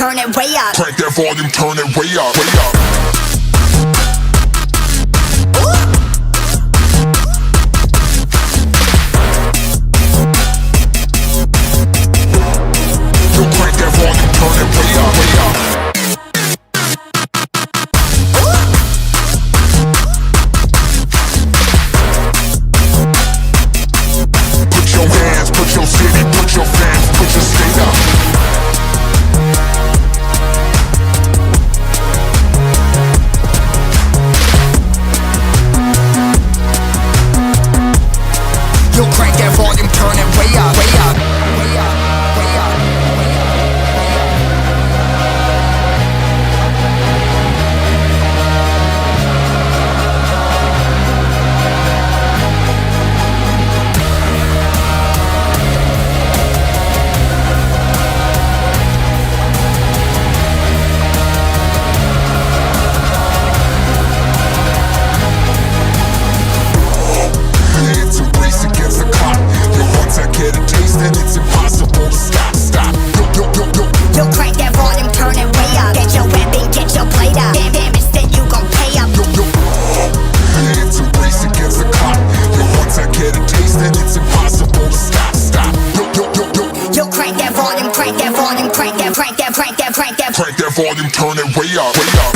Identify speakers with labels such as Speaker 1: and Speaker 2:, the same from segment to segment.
Speaker 1: turn it way up.
Speaker 2: Crank that volume, turn it way up, way up. Yo, crank that volume, turn it way up, way up. Put your hands, put your city, put your fans, put your state up. Yo, crank that volume, turn it way up, way up, way up, way up, way up, way up. Hands and race against the clock. Yo, once I get a taste, then it's impossible to stop, stop. Yo, yo, yo, yo.
Speaker 1: Yo, crank that volume, turn it way up. Get your weapon, get your plate up. Damn, instead you gon' pay up.
Speaker 2: Yo, yo. Hands and race against the clock. Yo, once I get a taste, then it's impossible to stop, stop. Yo, yo, yo, yo.
Speaker 1: Yo, crank that volume, crank that volume, crank that, crank that, crank that, crank that.
Speaker 2: Crank that volume, turn it way up, way up.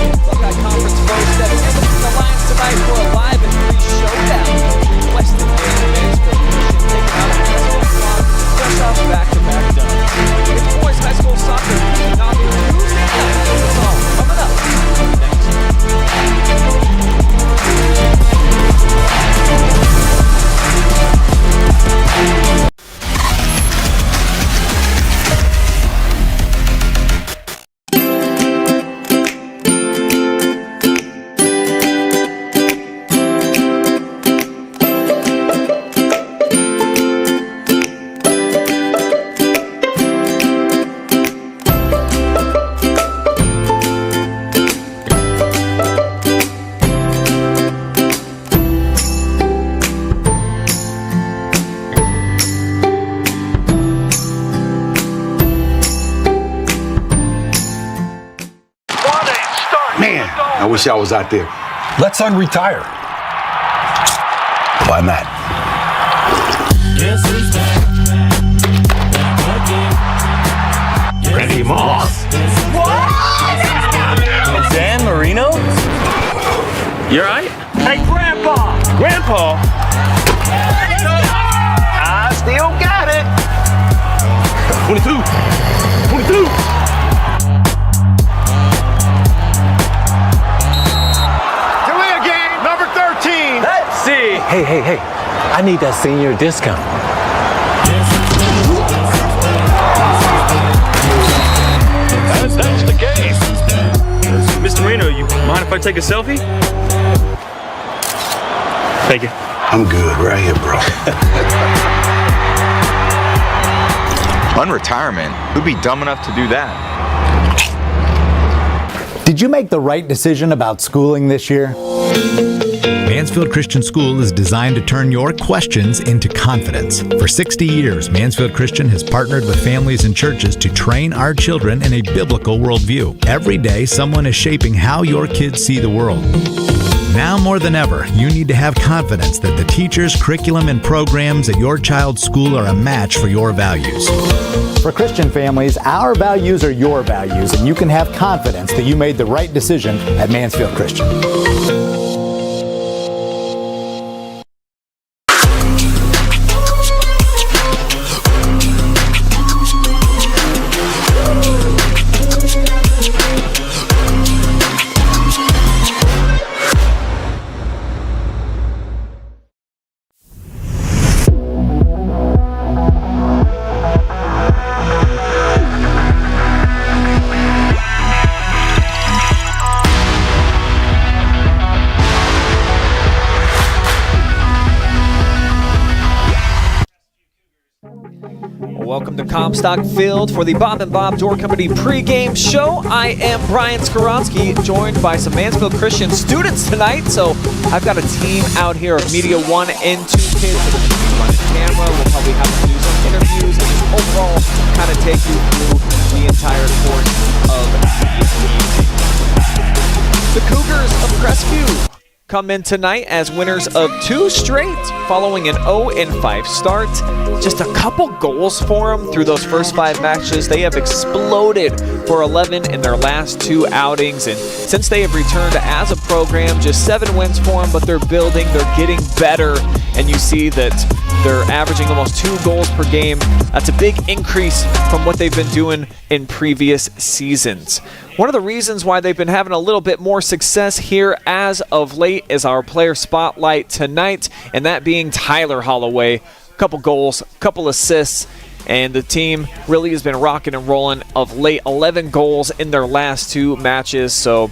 Speaker 3: Mid-Buckeye Conference first step into the lines tonight for a live and free showdown. Weston Neal and Mansfield Christian taking out a Crestview squad fresh off back-to-back dubs. It's boys high school soccer kicking off Tuesday night. It's all coming up next.
Speaker 4: Man, I wish I was out there.
Speaker 5: Let's unretire.
Speaker 4: Why not? Randy Moss.
Speaker 6: Dan Marino? You alright?
Speaker 4: Hey, Grandpa!
Speaker 6: Grandpa?
Speaker 4: I still got it.
Speaker 6: 22. 22.
Speaker 4: Delay game, number 13.
Speaker 6: Let's see. Hey. I need that senior discount. That's the game. Mr. Marino, you mind if I take a selfie? Thank you.
Speaker 4: I'm good right here, bro.
Speaker 7: Unretirement? Who'd be dumb enough to do that?
Speaker 8: Did you make the right decision about schooling this year?
Speaker 9: Mansfield Christian School is designed to turn your questions into confidence. For 60 years, Mansfield Christian has partnered with families and churches to train our children in a biblical worldview. Every day, someone is shaping how your kids see the world. Now more than ever, you need to have confidence that the teachers, curriculum, and programs at your child's school are a match for your values.
Speaker 8: For Christian families, our values are your values, and you can have confidence that you made the right decision at Mansfield Christian.
Speaker 3: Welcome to Comstock Field for the Bob and Bob Door Company pregame show. I am Brian Skowronski, joined by some Mansfield Christian students tonight. So I've got a team out here of Media 1 and 2 kids that are going to be running camera. We'll probably have to do some interviews and just overall kind of take you through the entire course of the evening. The Cougars of Crestview come in tonight as winners of 2 straight following an 0-5 start. Just a couple goals for them through those first 5 matches. They have exploded for 11 in their last 2 outings, and since they have returned as a program, just 7 wins for them, but they're building, they're getting better, and you see that they're averaging almost 2 goals per game. That's a big increase from what they've been doing in previous seasons. One of the reasons why they've been having a little bit more success here as of late is our player spotlight tonight, and that being Tyler Holloway. A couple goals, a couple assists, and the team really has been rocking and rolling of late. 11 goals in their last 2 matches, so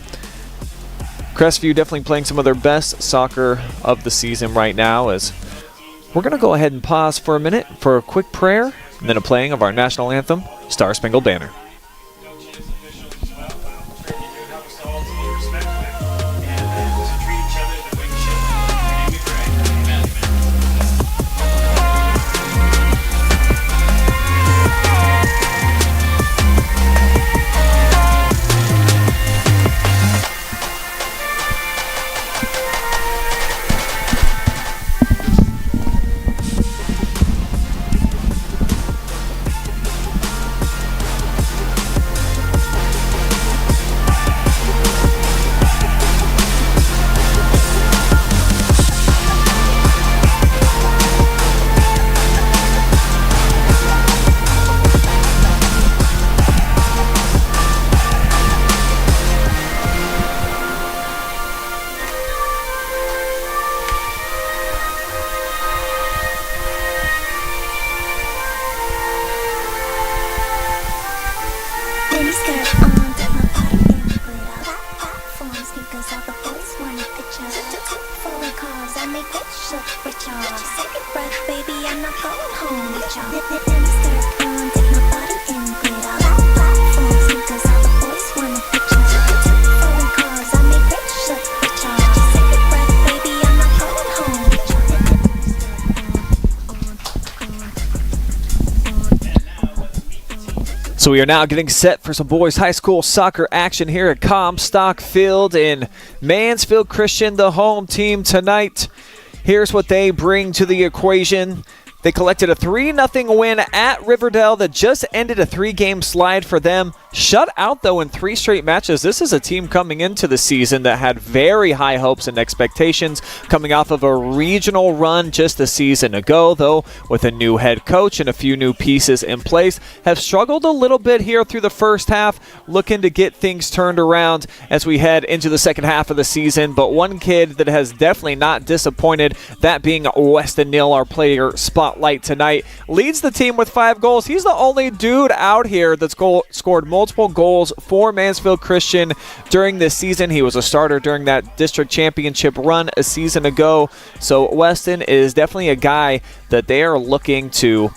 Speaker 3: Crestview definitely playing some of their best soccer of the season right now. As we're going to go ahead and pause for a minute for a quick prayer and then a playing of our national anthem, Star Spangled Banner. So we are now getting set for some boys high school soccer action here at Comstock Field in Mansfield Christian, the home team tonight. Here's what they bring to the equation. They collected a 3-0 win at Riverdale that just ended a 3-game slide for them. Shut out, though, in 3 straight matches. This is a team coming into the season that had very high hopes and expectations, coming off of a regional run just a season ago, though, with a new head coach and a few new pieces in place. Have struggled a little bit here through the first half, looking to get things turned around as we head into the second half of the season. But one kid that has definitely not disappointed, that being Weston Neal, our player spotlight tonight, leads the team with 5 goals. He's the only dude out here that's scored multiple goals for Mansfield Christian during this season. He was a starter during that district championship run a season ago. So Weston is definitely a guy that they are looking to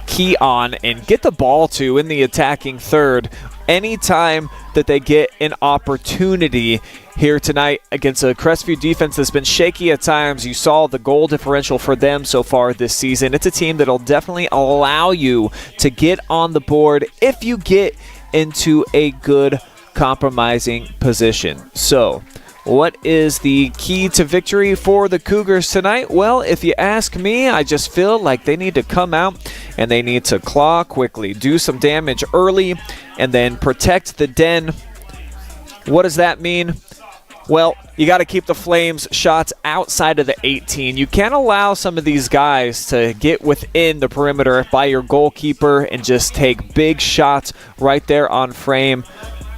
Speaker 3: key on and get the ball to in the attacking third anytime that they get an opportunity here tonight against a Crestview defense that's been shaky at times. You saw the goal differential for them so far this season. It's a team that'll definitely allow you to get on the board if you get into a good compromising position. So what is the key to victory for the Cougars tonight? Well, if you ask me, I just feel like they need to come out and they need to claw quickly, do some damage early, and then protect the den. What does that mean? Well, you got to keep the Flames shots outside of the 18. You can't allow some of these guys to get within the perimeter by your goalkeeper and just take big shots right there on frame.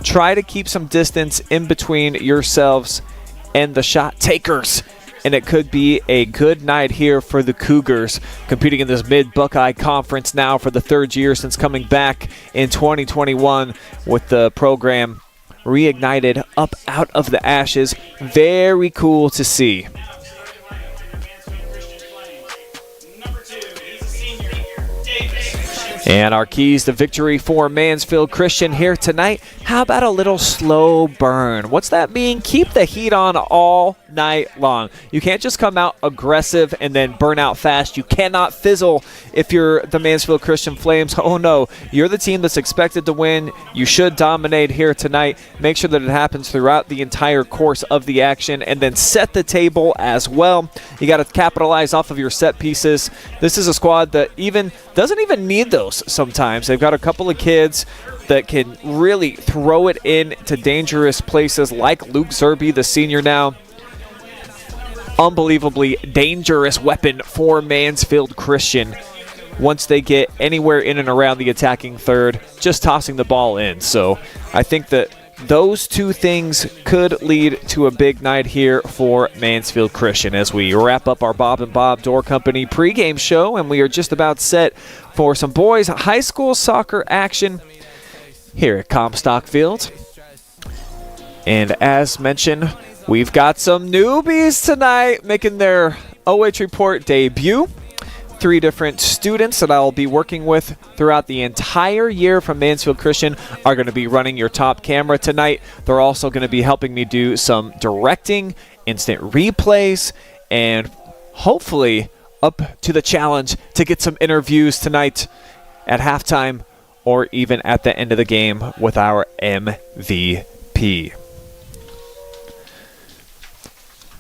Speaker 3: Try to keep some distance in between yourselves and the shot takers. And it could be a good night here for the Cougars, competing in this Mid-Buckeye Conference now for the 3rd year since coming back in 2021 with the program reignited up out of the ashes. Very cool to see. And our keys to victory for Mansfield Christian here tonight. How about a little slow burn? What's that mean? Keep the heat on all night long. You can't just come out aggressive and then burn out fast. You cannot fizzle if you're the Mansfield Christian Flames. Oh no, you're the team that's expected to win. You should dominate here tonight. Make sure that it happens throughout the entire course of the action and then set the table as well. You got to capitalize off of your set pieces. This is a squad that doesn't even need those sometimes. They've got a couple of kids that can really throw it into dangerous places, like Luke Zerby, the senior now. Unbelievably dangerous weapon for Mansfield Christian once they get anywhere in and around the attacking third, just tossing the ball in. So I think that those two things could lead to a big night here for Mansfield Christian as we wrap up our Bob and Bob Door Company pregame show, and we are just about set for some boys high school soccer action here at Comstock Field. And as mentioned, we've got some newbies tonight making their OH Report debut. 3 different students that I'll be working with throughout the entire year from Mansfield Christian are going to be running your top camera tonight. They're also going to be helping me do some directing, instant replays, and hopefully up to the challenge to get some interviews tonight at halftime or even at the end of the game with our MVP.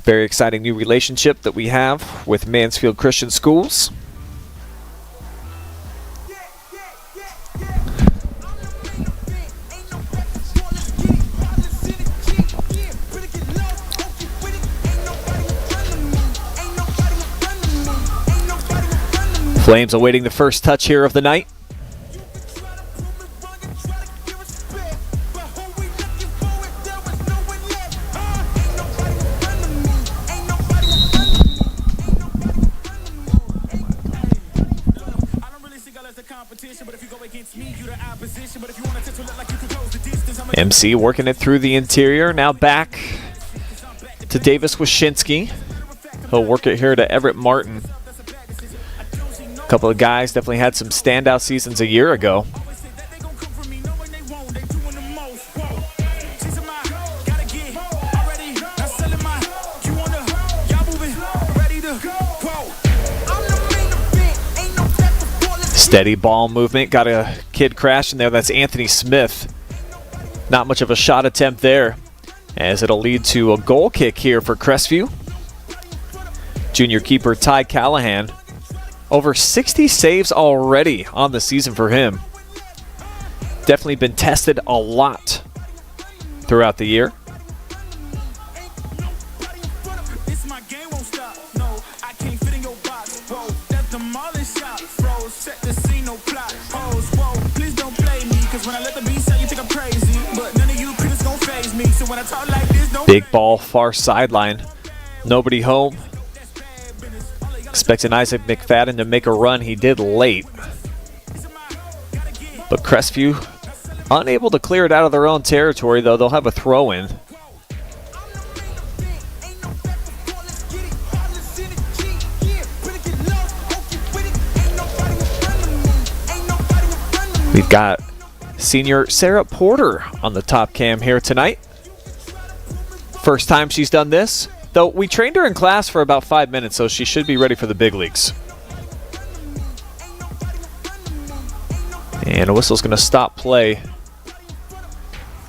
Speaker 3: Very exciting new relationship that we have with Mansfield Christian Schools. Flames awaiting the first touch here of the night. MC working it through the interior. Now back to Davis Wyszynski. He'll work it here to Everett Martin. A couple of guys definitely had some standout seasons a year ago. Steady ball movement. Got a kid crash in there. That's Anthony Smith. Not much of a shot attempt there, as it'll lead to a goal kick here for Crestview. Junior keeper Ty Callahan. Over 60 saves already on the season for him. Definitely been tested a lot throughout the year. Big ball, far sideline. Nobody home. Expecting Isaac McFadden to make a run. He did late. But Crestview unable to clear it out of their own territory, though. They'll have a throw-in. We've got senior Sarah Porter on the top cam here tonight. First time she's done this. Though we trained her in class for about 5 minutes, so she should be ready for the big leagues. And a whistle's going to stop play.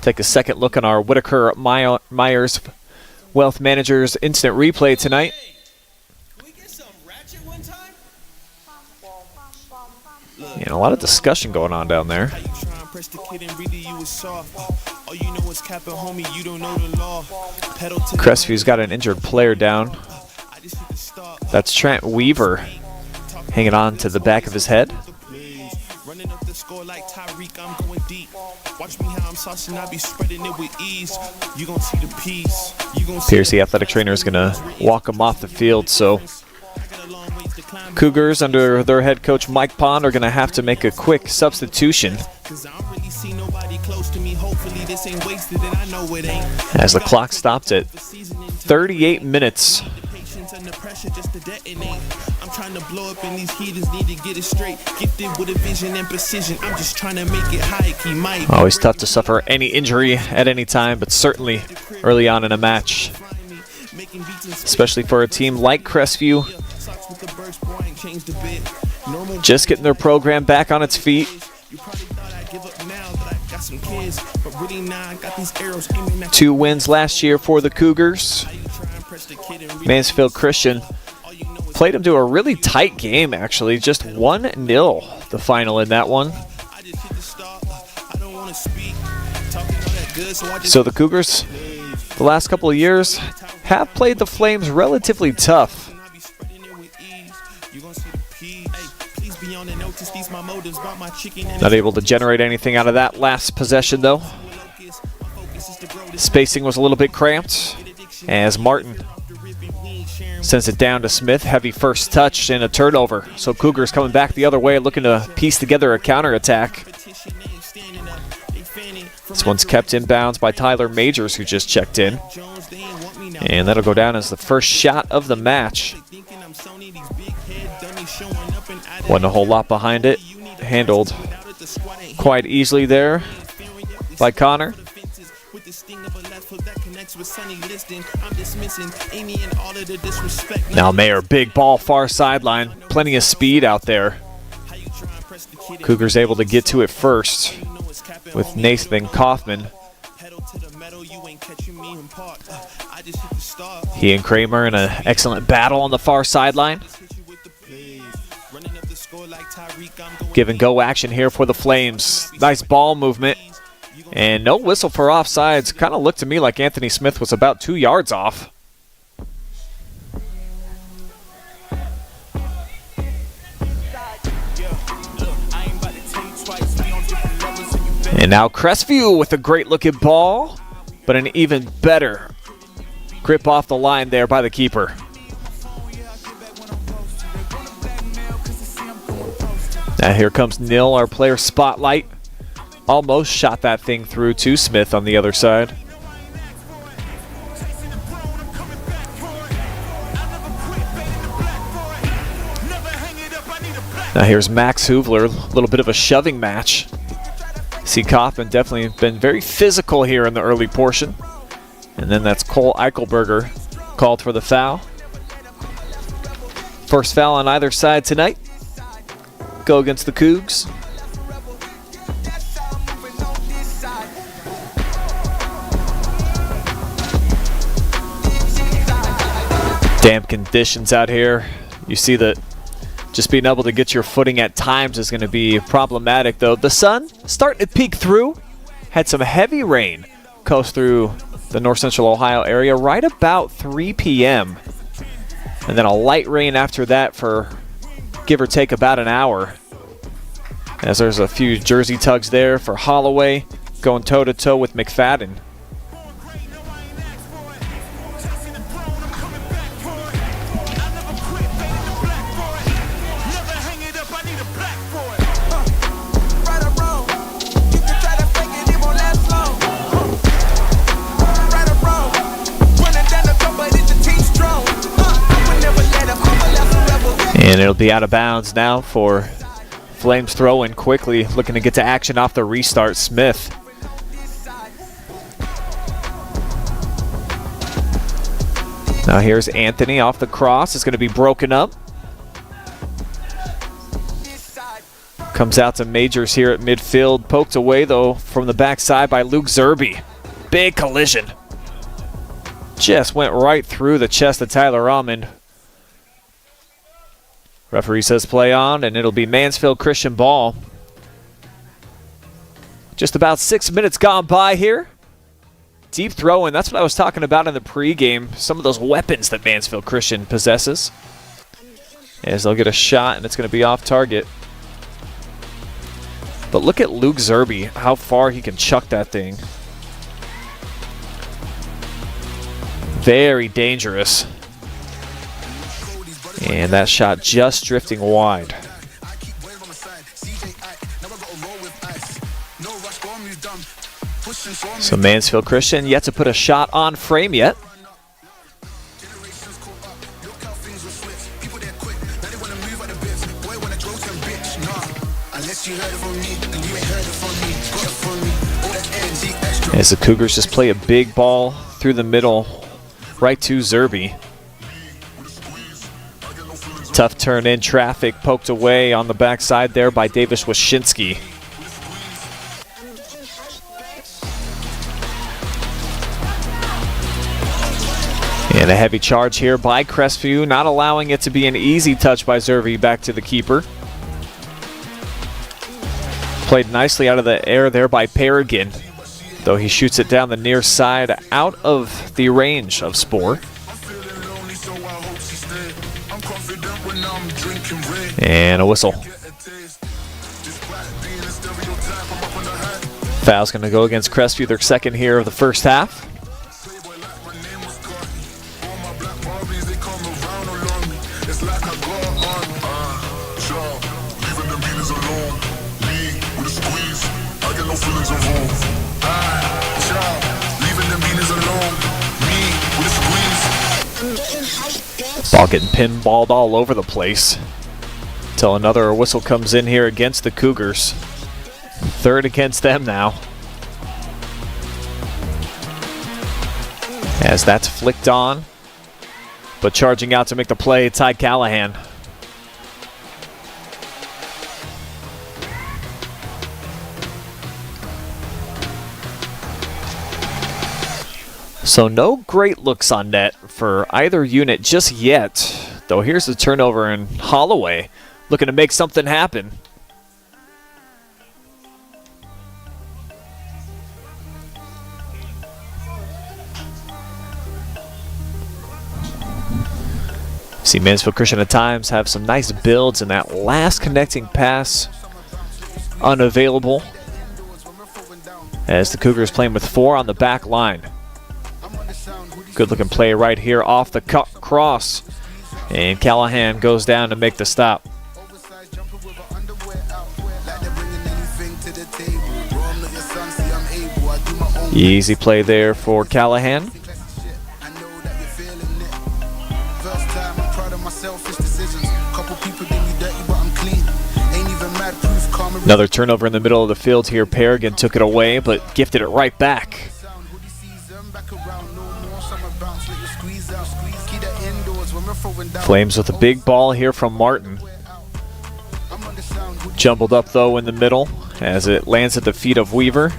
Speaker 3: Take a second look on our Whitaker Myers Wealth Managers instant replay tonight. And a lot of discussion going on down there. Crestview's got an injured player down. That's Trent Weaver hanging on to the back of his head. Pierce, the athletic trainer, is going to walk him off the field, so Cougars, under their head coach Mike Pond, are going to have to make a quick substitution as the clock stopped at 38 minutes
Speaker 5: pressure just to detonate. I'm trying to blow up and these heathens need to get it straight. Gifted with a vision and precision. I'm just trying to make it high key. Might
Speaker 3: always tough to suffer any injury at any time, but certainly early on in a match, especially for a team like Crestview, just getting their program back on its feet. 2 wins last year for the Cougars. Mansfield Christian played them to a really tight game, actually. Just 1-0 the final in that one. So the Cougars, the last couple of years, have played the Flames relatively tough. Not able to generate anything out of that last possession, though. Spacing was a little bit cramped as Martin sends it down to Smith. Heavy first touch and a turnover. So Cougars coming back the other way, looking to piece together a counterattack. This one's kept inbounds by Tyler Majors, who just checked in. And that'll go down as the first shot of the match. Wasn't a whole lot behind it. Handled quite easily there by Connor. Now Mayer, big ball far sideline. Plenty of speed out there. Cougars able to get to it first with Nathan Kaufman. He and Kramer in an excellent battle on the far sideline. Give and go action here for the Flames. Nice ball movement. And no whistle for offsides. Kind of looked to me like Anthony Smith was about 2 yards off. And now Crestview with a great looking ball, but an even better grip off the line there by the keeper. Now here comes Neal, our player spotlight. Almost shot that thing through to Smith on the other side. Now here's Max Hoovler, a little bit of a shoving match. See, Kaufman definitely been very physical here in the early portion. And then that's Cole Eichelberger called for the foul. First foul on either side tonight. Go against the Cougs. Damp conditions out here. You see that just being able to get your footing at times is going to be problematic, though. The sun starting to peek through. Had some heavy rain coast through the north central Ohio area right about 3 p.m. And then a light rain after that for give or take about an hour. As there's a few jersey tugs there for Holloway going toe-to-toe with McFadden. And it'll be out of bounds now for Flames throwing quickly, looking to get to action off the restart. Smith. Now here's Anthony off the cross. It's going to be broken up. Comes out to Majors here at midfield. Poked away, though, from the backside by Luke Zerby. Big collision. Just went right through the chest of Tyler Almond. Referee says play on, and it'll be Mansfield Christian ball. Just about 6 minutes gone by here. Deep throwing, that's what I was talking about in the pregame. Some of those weapons that Mansfield Christian possesses. As they'll get a shot, and it's going to be off target. But look at Luke Zerby, how far he can chuck that thing. Very dangerous. And that shot just drifting wide. So Mansfield Christian yet to put a shot on frame yet. As the Cougars just play a big ball through the middle, right to Zerby. Tough turn in traffic, poked away on the backside there by Davis Wyszynski. And a heavy charge here by Crestview, not allowing it to be an easy touch by Zerby back to the keeper. Played nicely out of the air there by Pregame, though he shoots it down the near side out of the range of Spoor. And a whistle. Foul's going to go against Crestview, their second here of the first half. Ball getting pinballed all over the place until another whistle comes in here against the Cougars. Third against them now. As that's flicked on, but charging out to make the play, Ty Callahan. So no great looks on net for either unit just yet, though here's the turnover and Holloway looking to make something happen. See Mansfield Christian at times have some nice builds, and that last connecting pass unavailable as the Cougars playing with 4 on the back line. Good looking play right here off the cross, and Callahan goes down to make the stop. Easy play there for Callahan. Another turnover in the middle of the field here. Pregame took it away, but gifted it right back. Flames with a big ball here from Martin. Jumbled up though in the middle as it lands at the feet of Weaver,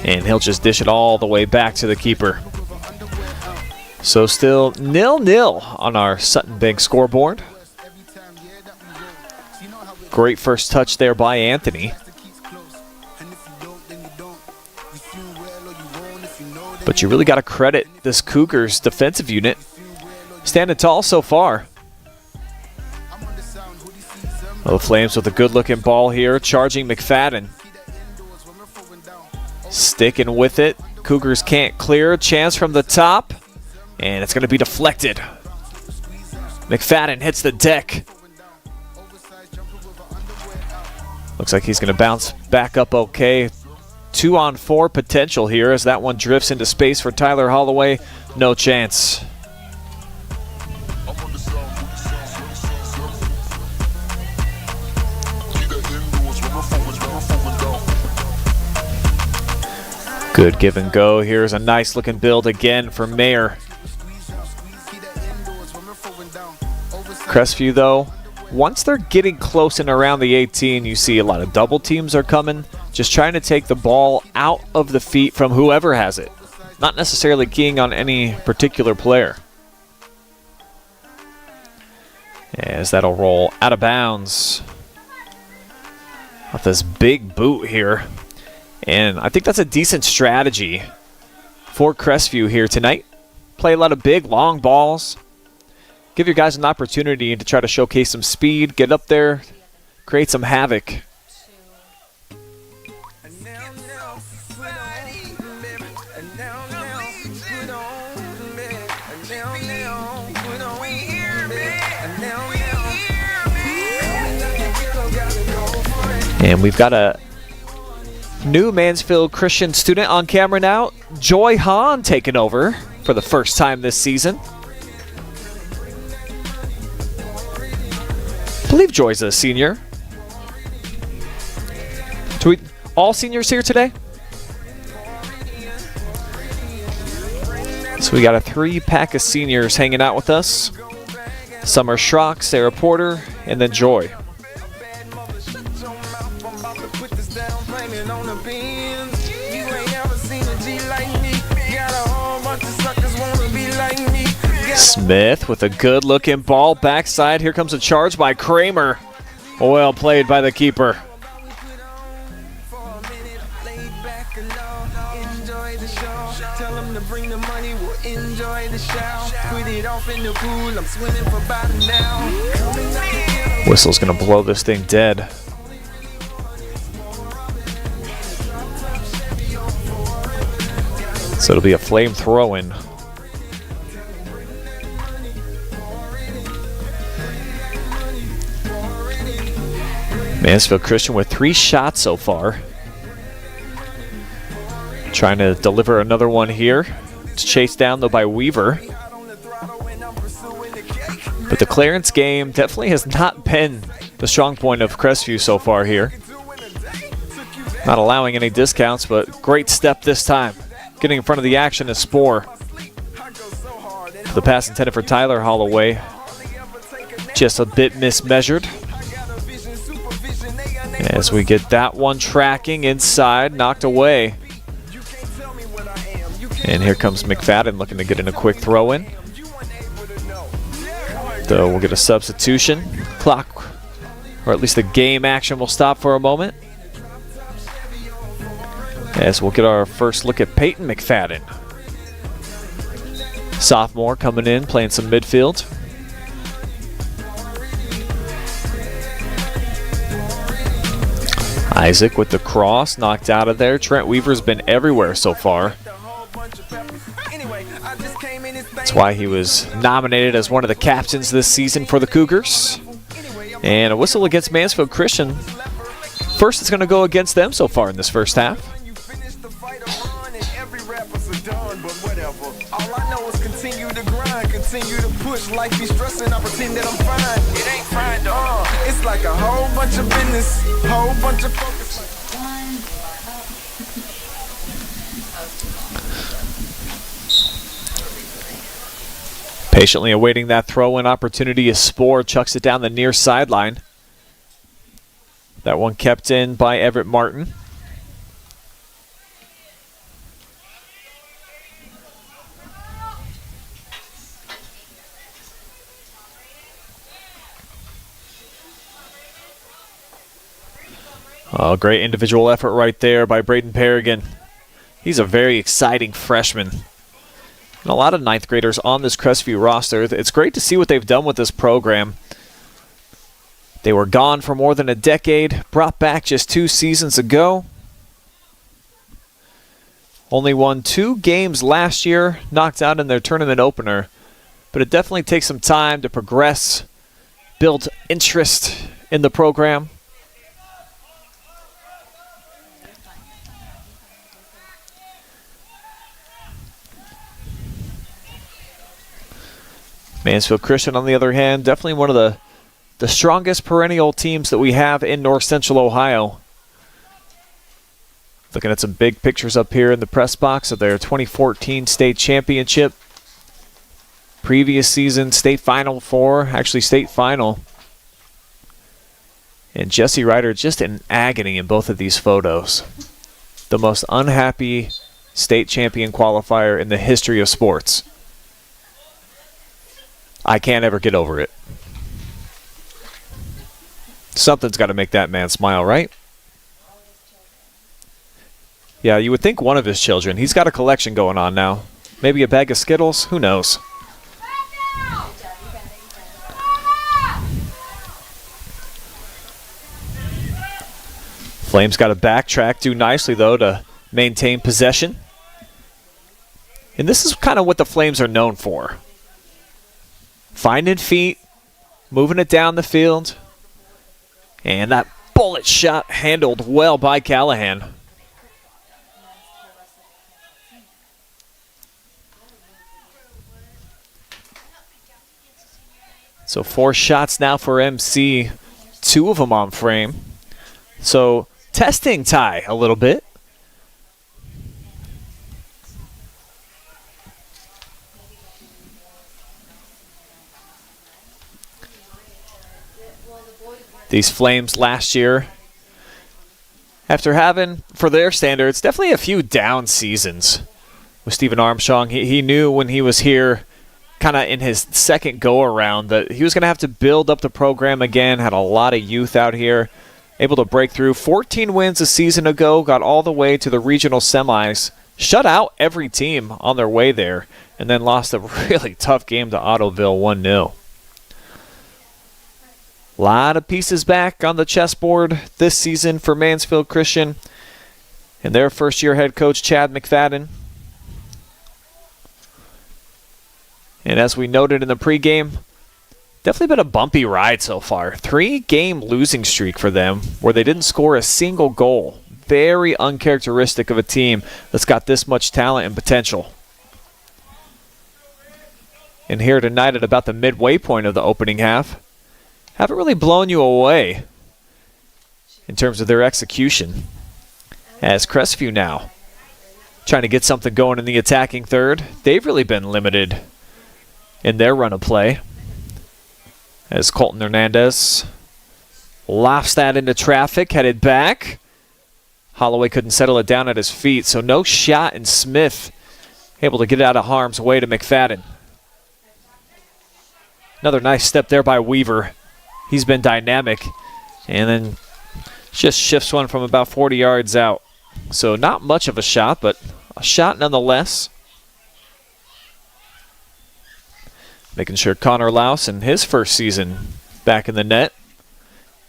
Speaker 3: and he'll just dish it all the way back to the keeper. So still 0-0 on our Sutton Bank scoreboard. Great first touch there by Anthony. But you really got to credit this Cougars defensive unit. Standing tall so far. The Flames with a good-looking ball here, charging McFadden. Sticking with it. Cougars can't clear. Chance from the top. And it's going to be deflected. McFadden hits the deck. Looks like he's going to bounce back up okay. 2-on-4 potential here as that one drifts into space for Tyler Holloway. No chance. Good give and go. Here's a nice looking build again for Mayer. Crestview though, once they're getting close and around the 18, you see a lot of double teams are coming, just trying to take the ball out of the feet from whoever has it, not necessarily keying on any particular player. As that'll roll out of bounds with this big boot here. And I think that's a decent strategy for Crestview here tonight. Play a lot of big, long balls. Give your guys an opportunity to try to showcase some speed, get up there, create some havoc. And we've got a new Mansfield Christian student on camera now. Joy Hahn taking over for the first time this season. I believe Joy's a senior. All seniors here today? So we got a 3-pack of seniors hanging out with us. Summer Schrock, Sarah Porter, and then Joy. Smith with a good-looking ball backside. Here comes a charge by Kramer. Well played by the keeper. Whistle's gonna blow this thing dead. So it'll be a flame throw-in. Mansfield Christian with 3 shots so far. Trying to deliver another one here. It's chased down though by Weaver. But the clearance game definitely has not been the strong point of Crestview so far here. Not allowing any discounts, but great step this time. Getting in front of the action is Spore. The pass intended for Tyler Holloway. Just a bit mismeasured. As we get that one tracking inside, knocked away. And here comes McFadden looking to get in a quick throw-in. Though we'll get a substitution. Clock, or at least the game action will stop for a moment. As we'll get our first look at Peyton McFadden. Sophomore coming in, playing some midfield. Isaac with the cross, knocked out of there. Trent Weaver's been everywhere so far. That's why he was nominated as one of the captains this season for the Cougars. And a whistle against Mansfield Christian. First it's going to go against them so far in this first half.
Speaker 10: All I know is continue to grind, continue to push. Life be stressing, I pretend that I'm fine. It ain't fine, dog. It's like a whole bunch of business, whole bunch of focus.
Speaker 3: Patiently awaiting that throw-in opportunity as Spore chucks it down the near sideline. That one kept in by Everett Martin. Oh, great individual effort right there by Braden Perrigan. He's a very exciting freshman. And a lot of 9th graders on this Crestview roster. It's great to see what they've done with this program. They were gone for more than a decade, brought back just 2 seasons ago. Only won 2 games last year, knocked out in their tournament opener. But it definitely takes some time to progress, build interest in the program. Mansfield Christian, on the other hand, definitely one of the strongest perennial teams that we have in North Central Ohio. Looking at some big pictures up here in the press box of their 2014 state championship. Previous season, state final 4, actually state final. And Jesse Ryder just in agony in both of these photos. The most unhappy state champion qualifier in the history of sports. I can't ever get over it. Something's got to make that man smile, right? Yeah, you would think one of his children. He's got a collection going on now. Maybe a bag of Skittles? Who knows? Flames got to backtrack, do nicely, though, to maintain possession. And this is kind of what the Flames are known for. Finding feet, moving it down the field. And that bullet shot handled well by Callahan. So 4 shots now for MC, 2 of them on frame. So testing Ty a little bit. These Flames last year, after having, for their standards, definitely a few down seasons with Stephen Armstrong. He knew when he was here, kind of in his second go-around, that he was going to have to build up the program again, had a lot of youth out here, able to break through. 14 wins a season ago, got all the way to the regional semis, shut out every team on their way there, and then lost a really tough game to Ottoville 1-0. A lot of pieces back on the chessboard this season for Mansfield Christian and their first-year head coach, Chad McFadden. And as we noted in the pregame, definitely been a bumpy ride so far. 3-game losing streak for them where they didn't score a single goal. Very uncharacteristic of a team that's got this much talent and potential. And here tonight at about the midway point of the opening half, haven't really blown you away in terms of their execution. As Crestview now trying to get something going in the attacking third. They've really been limited in their run of play. As Colton Hernandez lofts that into traffic, headed back. Holloway couldn't settle it down at his feet, so no shot, and Smith able to get it out of harm's way to McFadden. Another nice step there by Weaver. He's been dynamic, and then just shifts one from about 40 yards out. So not much of a shot, but a shot nonetheless. Making sure Connor Louse in his first season back in the net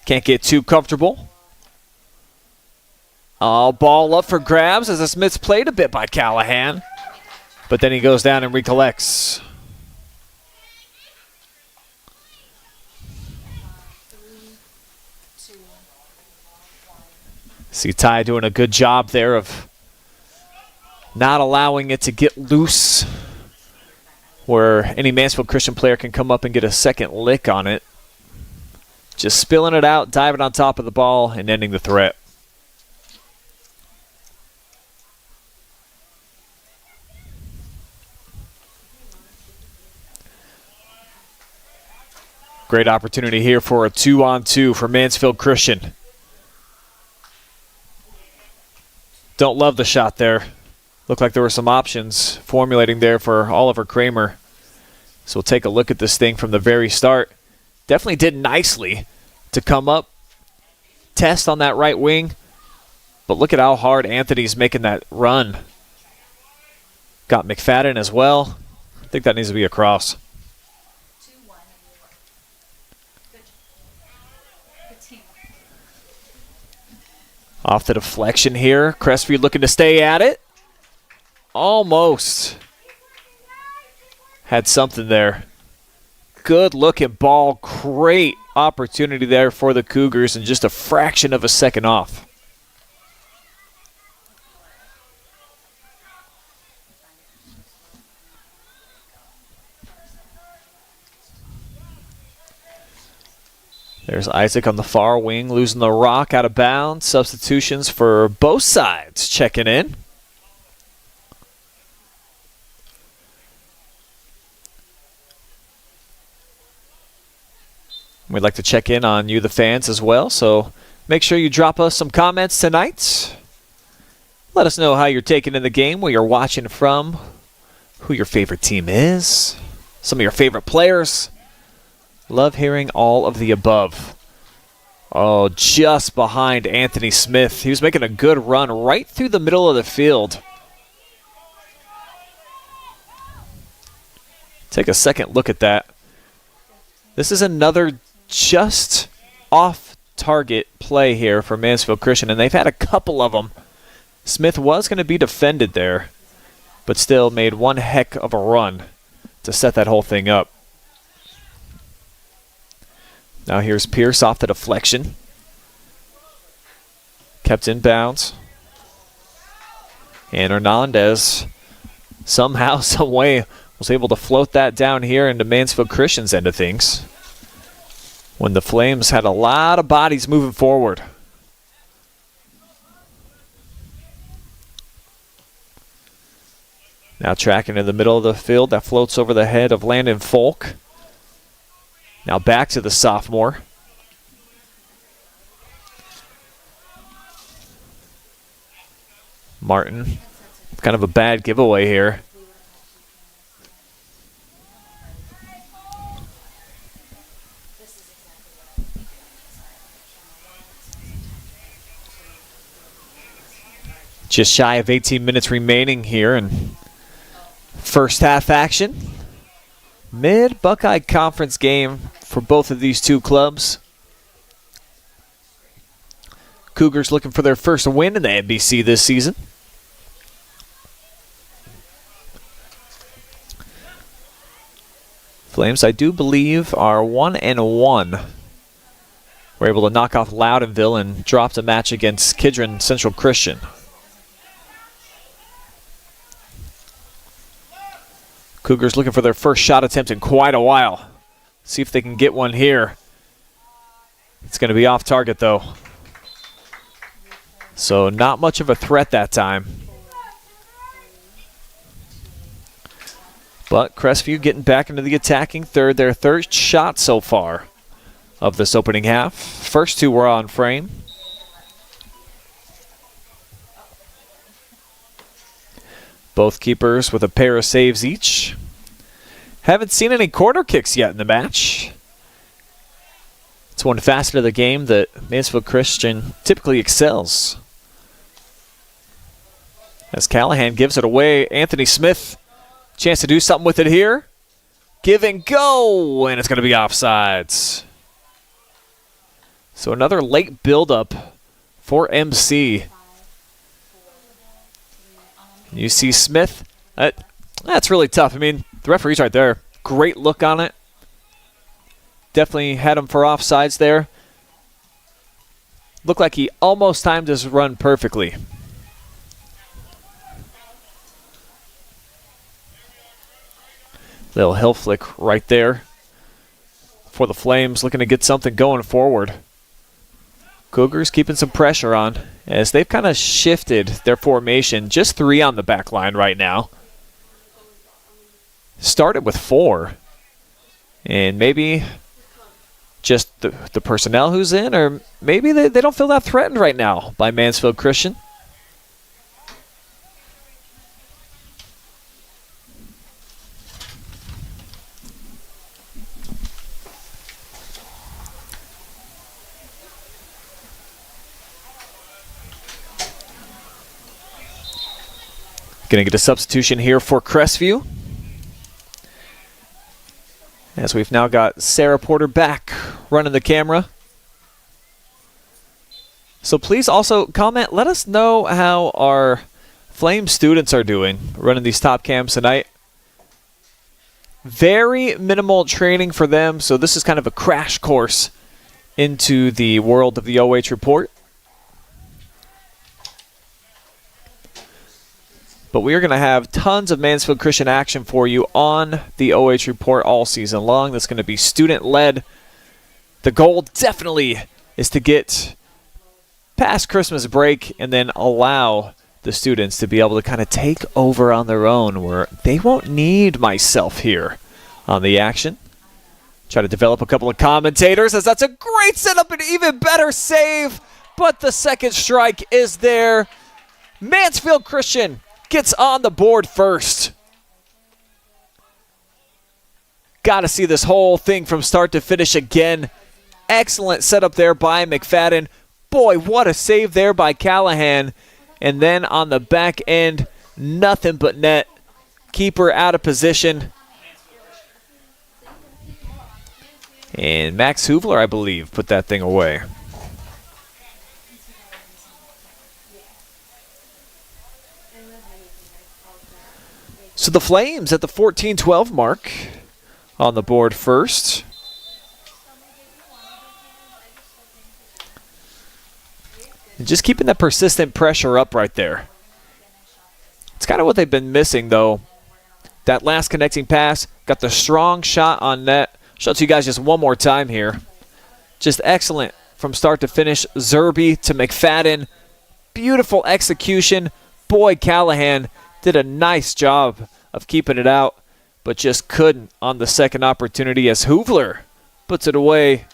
Speaker 3: can't get too comfortable. Ball up for grabs as the Smiths played a bit by Callahan, but then he goes down and recollects. See Ty doing a good job there of not allowing it to get loose where any Mansfield Christian player can come up and get a second lick on it. Just spilling it out, diving on top of the ball, and ending the threat. Great opportunity here for a 2-on-2 for Mansfield Christian. Don't love the shot there. Looked like there were some options formulating there for Oliver Kramer. So we'll take a look at this thing from the very start. Definitely did nicely to come up, test on that right wing. But look at how hard Anthony's making that run. Got McFadden as well. I think that needs to be a cross. Off the deflection here. Crestview looking to stay at it. Almost had something there. Good looking ball. Great opportunity there for the Cougars, and just a fraction of a second off. There's Isaac on the far wing, losing the rock out of bounds. Substitutions for both sides checking in. We'd like to check in on you, the fans, as well. So make sure you drop us some comments tonight. Let us know how you're taking in the game, where you're watching from, who your favorite team is, some of your favorite players. Love hearing all of the above. Oh, just behind Anthony Smith. He was making a good run right through the middle of the field. Take a second look at that. This is another just off-target play here for Mansfield Christian, and they've had a couple of them. Smith was going to be defended there, but still made one heck of a run to set that whole thing up. Now here's Pierce off the deflection. Kept in bounds. And Hernandez somehow, some way, was able to float that down here into Mansfield Christian's end of things, when the Flames had a lot of bodies moving forward. Now tracking in the middle of the field. That floats over the head of Landon Folk. Now back to the sophomore. Martin. Kind of a bad giveaway here. Just shy of 18 minutes remaining here in first half action. Mid-Buckeye Conference game for both of these two clubs. Cougars looking for their first win in the NBC this season. Flames, I do believe, are 1-1. We're able to knock off Loudonville and dropped a match against Kidron Central Christian. Cougars looking for their first shot attempt in quite a while. See if they can get one here. It's going to be off target, though. So not much of a threat that time. But Crestview getting back into the attacking third. Their third shot so far of this opening half. First two were on frame. Both keepers with a pair of saves each. Haven't seen any corner kicks yet in the match. It's one facet of the game that Mansfield Christian typically excels. As Callahan gives it away, Anthony Smith, chance to do something with it here. Give and go, and it's going to be offsides. So another late buildup for MC. You see Smith. That's really tough. I mean, the referee's right there. Great look on it. Definitely had him for offsides there. Looked like he almost timed his run perfectly. Little hill flick right there for the Flames, looking to get something going forward. Cougars keeping some pressure on as they've kind of shifted their formation. Just 3 on the back line right now. Started with 4. And maybe just the personnel who's in, or maybe they don't feel that threatened right now by Mansfield Christian. Going to get a substitution here for Crestview, as we've now got Sarah Porter back running the camera. So please also comment, let us know how our Flame students are doing running these top cams tonight. Very minimal training for them, so this is kind of a crash course into the world of the OH report. But we are going to have tons of Mansfield Christian action for you on the OH report all season long. That's going to be student-led. The goal definitely is to get past Christmas break and then allow the students to be able to kind of take over on their own, where they won't need myself here on the action. Try to develop a couple of commentators, as that's a great setup, an even better save. But the second strike is there. Mansfield Christian gets on the board first. Got to see this whole thing from start to finish again. Excellent setup there by McFadden. Boy, what a save there by Callahan. And then on the back end, nothing but net. Keeper out of position. And Max Hoovler, I believe, put that thing away. So the Flames at the 14-12 mark on the board first. And just keeping that persistent pressure up right there. It's kind of what they've been missing, though. That last connecting pass, got the strong shot on net. Show it to you guys just one more time here. Just excellent from start to finish. Zerby to McFadden. Beautiful execution. Boy, Callahan did a nice job of keeping it out, but just couldn't on the second opportunity as Hoovler puts it away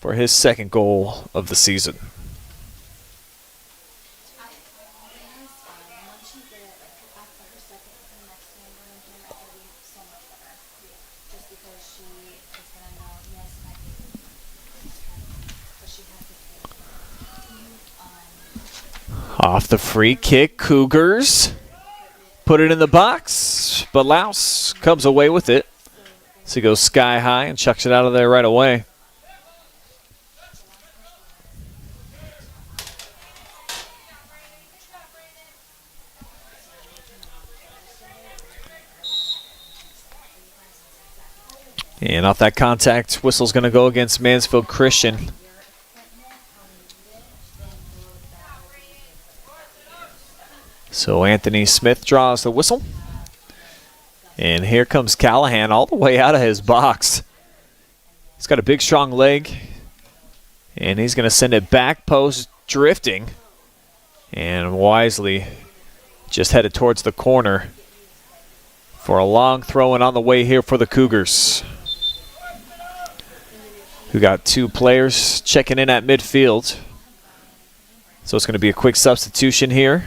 Speaker 3: for his second goal of the season. Off the free kick, Cougars put it in the box, but Louse comes away with it. So he goes sky high and chucks it out of there right away. And off that contact, whistle's going to go against Mansfield Christian. So Anthony Smith draws the whistle. And here comes Callahan all the way out of his box. He's got a big, strong leg. And he's going to send it back post drifting. And wisely just headed towards the corner for a long throw in on the way here for the Cougars, who got two players checking in at midfield. So it's going to be a quick substitution here.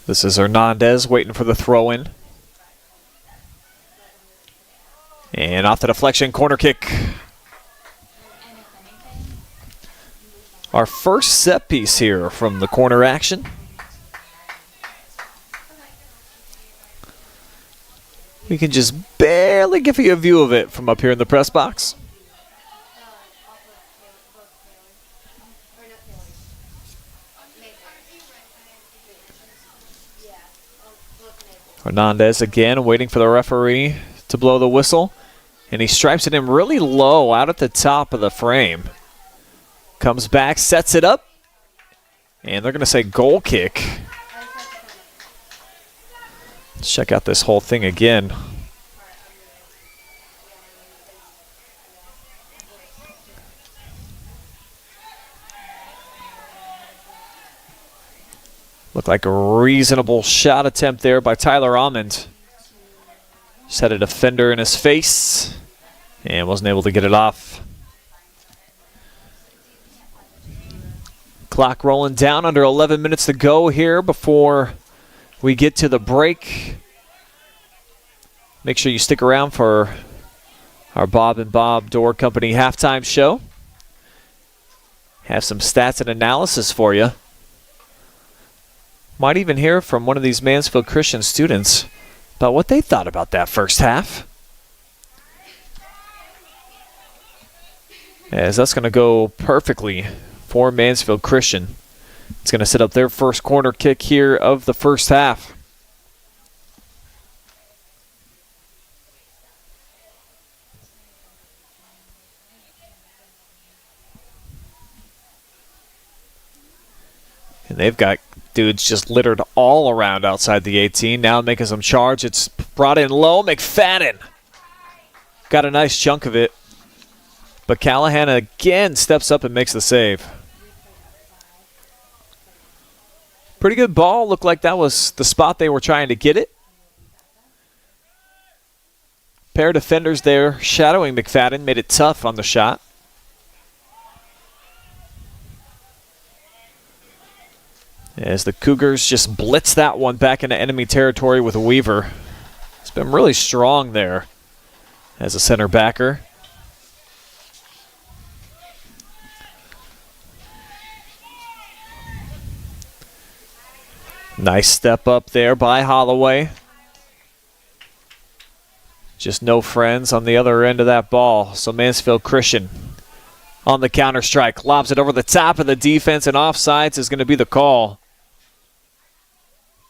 Speaker 3: This is Hernandez waiting for the throw-in. And off the deflection, corner kick. Our first set piece here from the corner action. We can just barely give you a view of it from up here in the press box. Hernandez again waiting for the referee to blow the whistle. And he stripes it in really low out at the top of the frame. Comes back, sets it up. And they're going to say goal kick. Let's check out this whole thing again. Looked like a reasonable shot attempt there by Tyler Almond. Just had a defender in his face and wasn't able to get it off. Clock rolling down, under 11 minutes to go here before we get to the break. Make sure you stick around for our Bob and Bob Door Company halftime show. Have some stats and analysis for you. Might even hear from one of these Mansfield Christian students about what they thought about that first half. As that's going to go perfectly for Mansfield Christian. It's going to set up their first corner kick here of the first half. And they've got dudes just littered all around outside the 18. Now making some charge. It's brought in low. McFadden got a nice chunk of it. But Callahan again steps up and makes the save. Pretty good ball. Looked like that was the spot they were trying to get it. Pair of defenders there shadowing McFadden. Made it tough on the shot. As the Cougars just blitz that one back into enemy territory with Weaver. It's been really strong there as a center backer. Nice step up there by Holloway. Just no friends on the other end of that ball. So Mansfield Christian on the counter strike. Lobs it over the top of the defense, and offsides is going to be the call.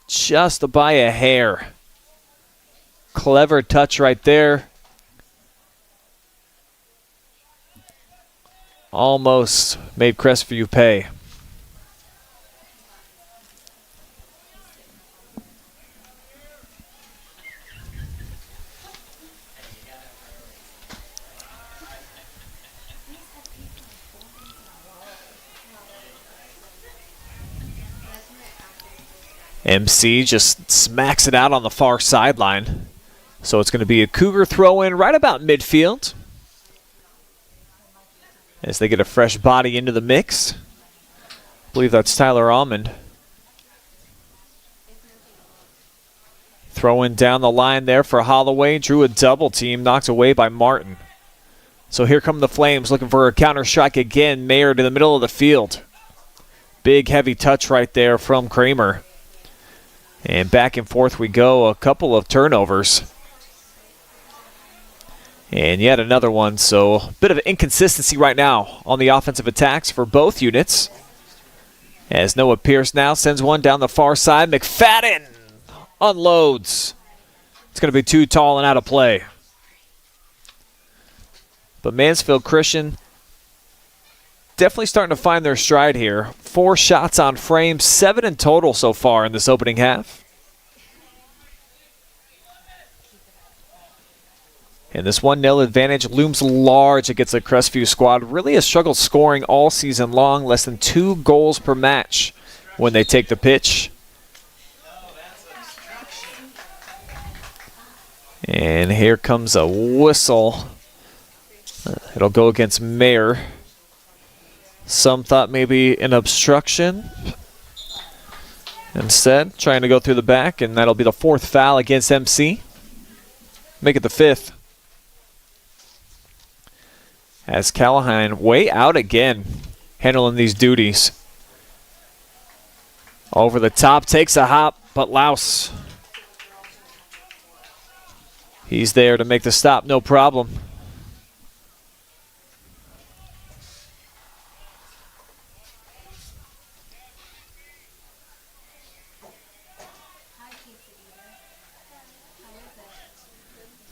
Speaker 3: Just by a hair. Clever touch right there. almost made Crestview pay. MC just smacks it out on the far sideline. So it's going to be a Cougar throw-in right about midfield, as they get a fresh body into the mix. I believe that's Tyler Almond. Throwing down the line there for Holloway. Drew a double team, knocked away by Martin. So here come the Flames looking for a counter strike again. Mayer to the middle of the field. Big heavy touch right there from Kramer. And back and forth we go. A couple of turnovers. And yet another one, so a bit of inconsistency right now on the offensive attacks for both units. As Noah Pierce now sends one down the far side. McFadden unloads. It's going to be too tall and out of play. But Mansfield Christian definitely starting to find their stride here. 4 shots on frame, 7 in total so far in this opening half. And this 1-0 advantage looms large against the Crestview squad. Really has struggled scoring all season long. Less than 2 goals per match when they take the pitch. And here comes a whistle. It'll go against Mayer. Some thought maybe an obstruction. Instead, trying to go through the back, and that'll be the 4th foul against MC. Make it the 5th. As Callahan way out again, handling these duties. Over the top, takes a hop, but Louse, he's there to make the stop, no problem.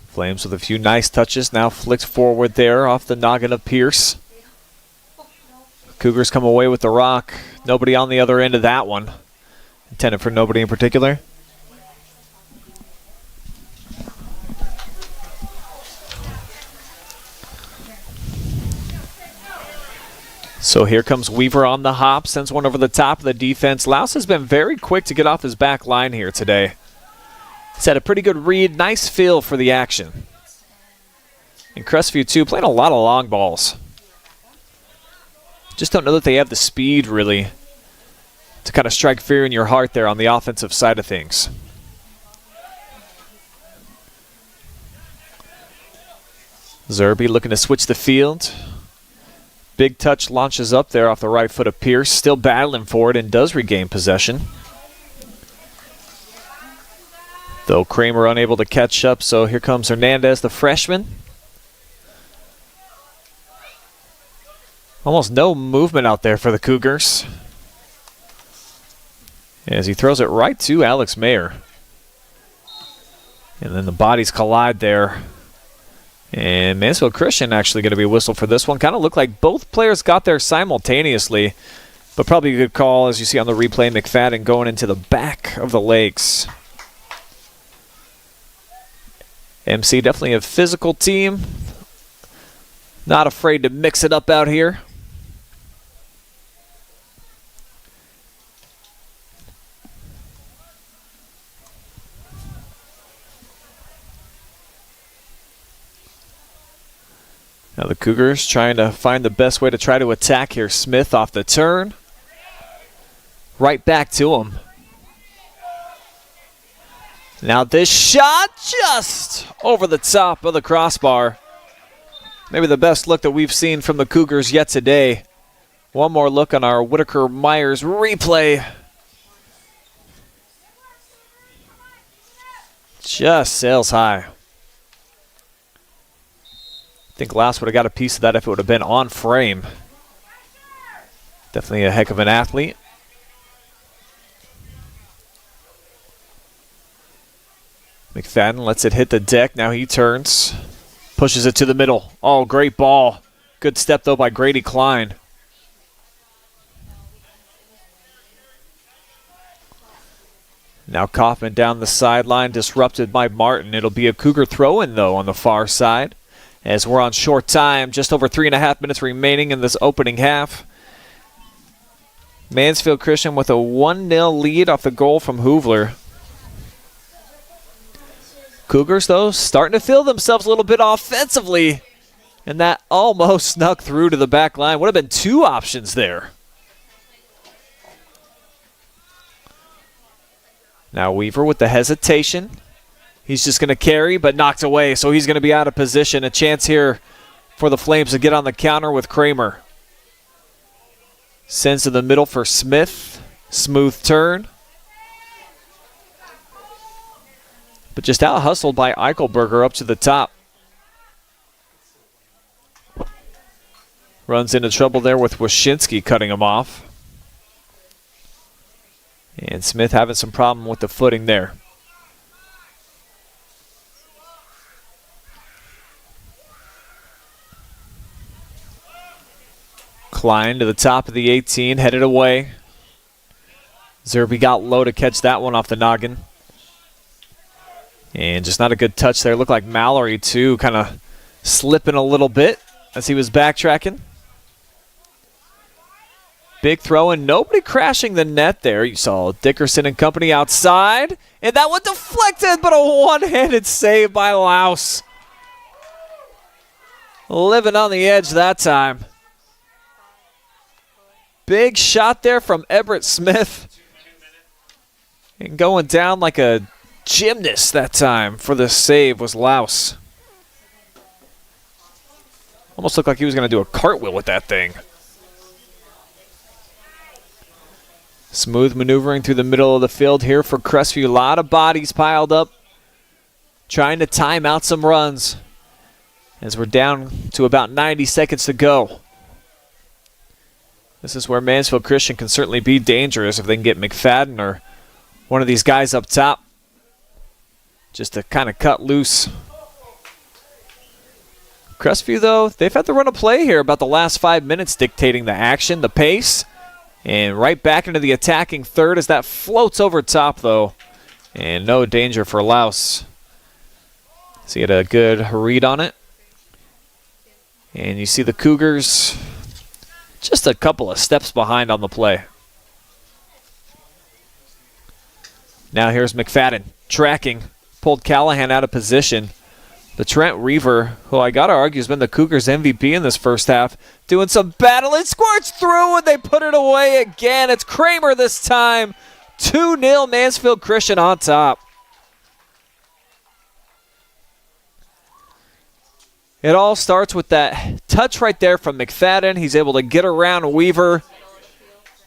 Speaker 3: Flames with a few nice touches, now flicked forward there off the noggin of Pierce. Cougars come away with the rock. Nobody on the other end of that one. Intended for nobody in particular. So here comes Weaver on the hop, sends one over the top of the defense. Louse has been very quick to get off his back line here today. He's had a pretty good read, nice feel for the action. And Crestview, too, playing a lot of long balls. Just don't know that they have the speed, really, to kind of strike fear in your heart there on the offensive side of things. Zerby looking to switch the field. Big touch launches up there off the right foot of Pierce. Still battling for it and does regain possession. Though Kramer unable to catch up, so here comes Hernandez, the freshman. Almost no movement out there for the Cougars, as he throws it right to Alex Mayer. And then the bodies collide there. And Mansfield Christian actually going to be whistled for this one. Kind of looked like both players got there simultaneously, but probably a good call, as you see on the replay, McFadden going into the back of the legs. MC definitely a physical team. Not afraid to mix it up out here. Now the Cougars trying to find the best way to try to attack here. Smith off the turn. Right back to him. Now this shot just over the top of the crossbar. Maybe the best look that we've seen from the Cougars yet today. One more look on our Whitaker-Myers replay. Just sails high. I think Lass would have got a piece of that if it would have been on frame. Definitely a heck of an athlete. McFadden lets it hit the deck. Now he turns. Pushes it to the middle. Oh, great ball. Good step, though, by Grady Klein. Now Kaufman down the sideline, disrupted by Martin. It'll be a Cougar throw-in, though, on the far side. As we're on short time, just over 3.5 minutes remaining in this opening half. Mansfield Christian with a 1-0 lead off the goal from Hoovler. Cougars, though, starting to feel themselves a little bit offensively. And that almost snuck through to the back line. Would have been 2 options there. Now Weaver with the hesitation. He's just going to carry, but knocked away, so he's going to be out of position. A chance here for the Flames to get on the counter with Kramer. Sends to the middle for Smith. Smooth turn. But just out-hustled by Eichelberger up to the top. Runs into trouble there with Wyszynski cutting him off. And Smith having some problem with the footing there. Klein to the top of the 18, headed away. Zerby got low to catch that one off the noggin. And just not a good touch there. Looked like Mallory, too, kind of slipping a little bit as he was backtracking. Big throw, and nobody crashing the net there. You saw Dickerson and company outside. And that one deflected, but a one-handed save by Louse. Living on the edge that time. Big shot there from Everett Smith. And going down like a gymnast that time for the save was Louse. Almost looked like he was going to do a cartwheel with that thing. Smooth maneuvering through the middle of the field here for Crestview. A lot of bodies piled up. Trying to time out some runs. As we're down to about 90 seconds to go. This is where Mansfield Christian can certainly be dangerous if they can get McFadden or one of these guys up top. Just to kind of cut loose. Crestview, though, they've had to run a play here about the last 5 minutes, dictating the action, the pace. And right back into the attacking third as that floats over top, though. And no danger for Louse. So he had a good read on it. And you see the Cougars just a couple of steps behind on the play. Now here's McFadden tracking. Pulled Callahan out of position. But Trent Reaver, who I got to argue has been the Cougars MVP in this first half, doing some battling, squirts through, and they put it away again. It's Kramer this time. 2-0 Mansfield Christian on top. It all starts with that touch right there from McFadden. He's able to get around Weaver.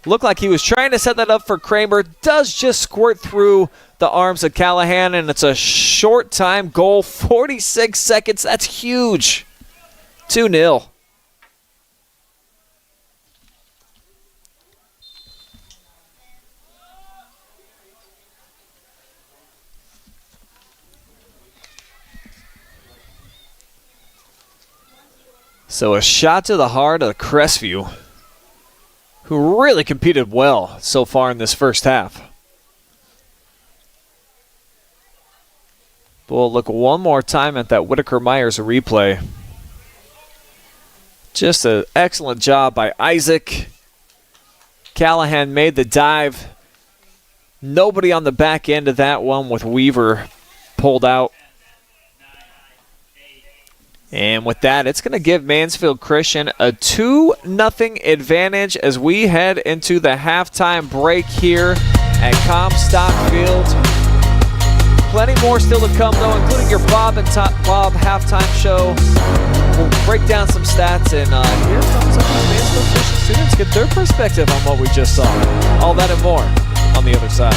Speaker 3: Looked like he was trying to set that up for Kramer. Does just squirt through the arms of Callahan, and it's a short time goal, 46 seconds. That's huge. 2-0. So a shot to the heart of Crestview, who really competed well so far in this first half. We'll look one more time at that Whitaker-Myers replay. Just an excellent job by Isaac. Callahan made the dive. Nobody on the back end of that one with Weaver pulled out. And with that, it's going to give Mansfield Christian a 2-0 advantage as we head into the halftime break here at Comstock Field. Plenty more still to come, though, including your Bob and Bob halftime show. We'll break down some stats and hear from some of these Mansfield Christian students, get their perspective on what we just saw. All that and more on the other side.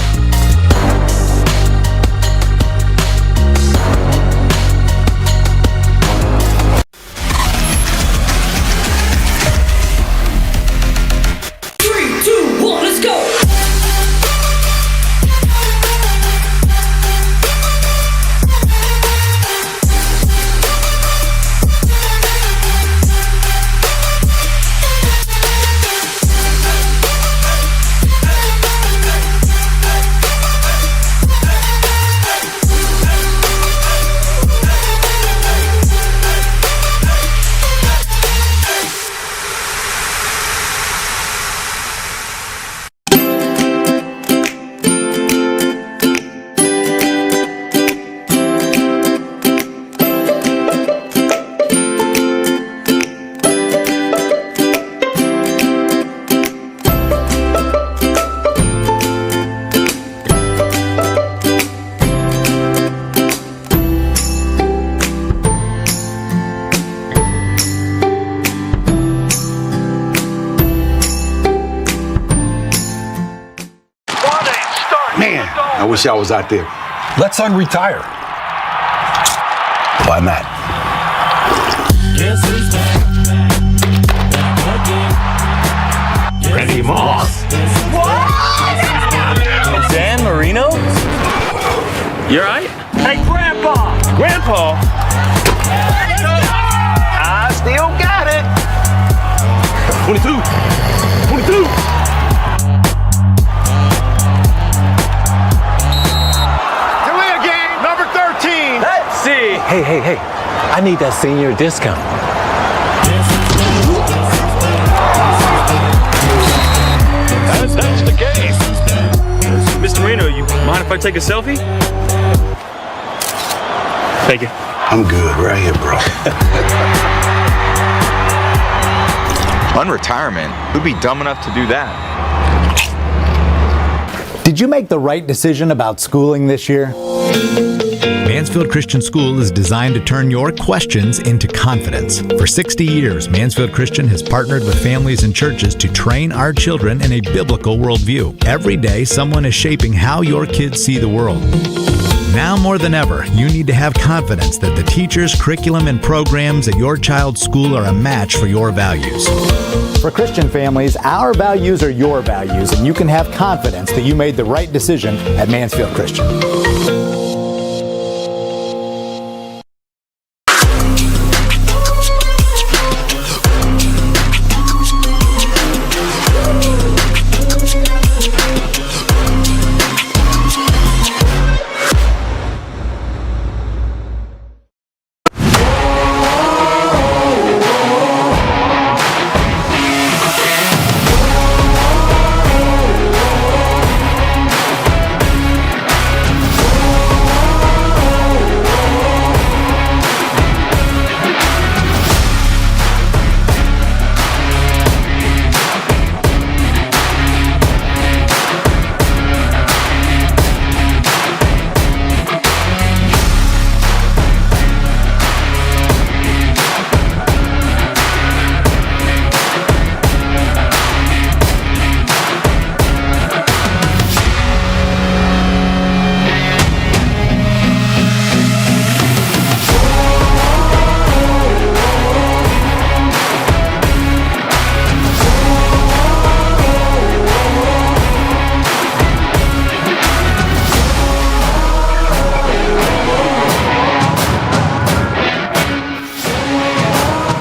Speaker 4: wish I was out there.
Speaker 11: Let son retire.
Speaker 4: Why not?
Speaker 6: Randy Moss. Dan Marino? You alright? Hey, Grandpa! Grandpa? I still got it. 22. 22.
Speaker 11: Delay game, number 13.
Speaker 6: Let's see.
Speaker 11: Hey. I need that senior discount.
Speaker 6: That's the game. Mr. Marino, you mind if I take a selfie? Thank you.
Speaker 4: I'm good right here, bro.
Speaker 7: On retirement, who'd be dumb enough to do that?
Speaker 8: Did you make the right decision about schooling this year?
Speaker 9: Mansfield Christian School is designed to turn your questions into confidence. For 60 years, Mansfield Christian has partnered with families and churches to train our children in a biblical worldview. Every day, someone is shaping how your kids see the world. Now more than ever, you need to have confidence that the teachers, curriculum, and programs at your child's school are a match for your values.
Speaker 8: For Christian families, our values are your values, and you can have confidence that you made the right decision at Mansfield Christian.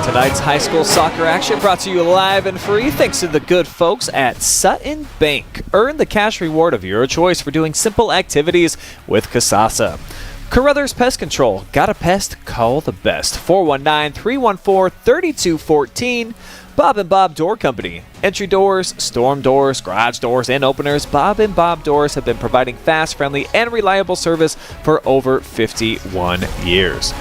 Speaker 3: Tonight's high school soccer action brought to you live and free thanks to the good folks at Sutton Bank. Earn the cash reward of your choice for doing simple activities with Casasa. Carothers Pest Control. Got a pest? Call the best. 419-314-3214. Bob and Bob Door Company. Entry doors, storm doors, garage doors, and openers. Bob and Bob Doors have been providing fast, friendly, and reliable service for over 51 years.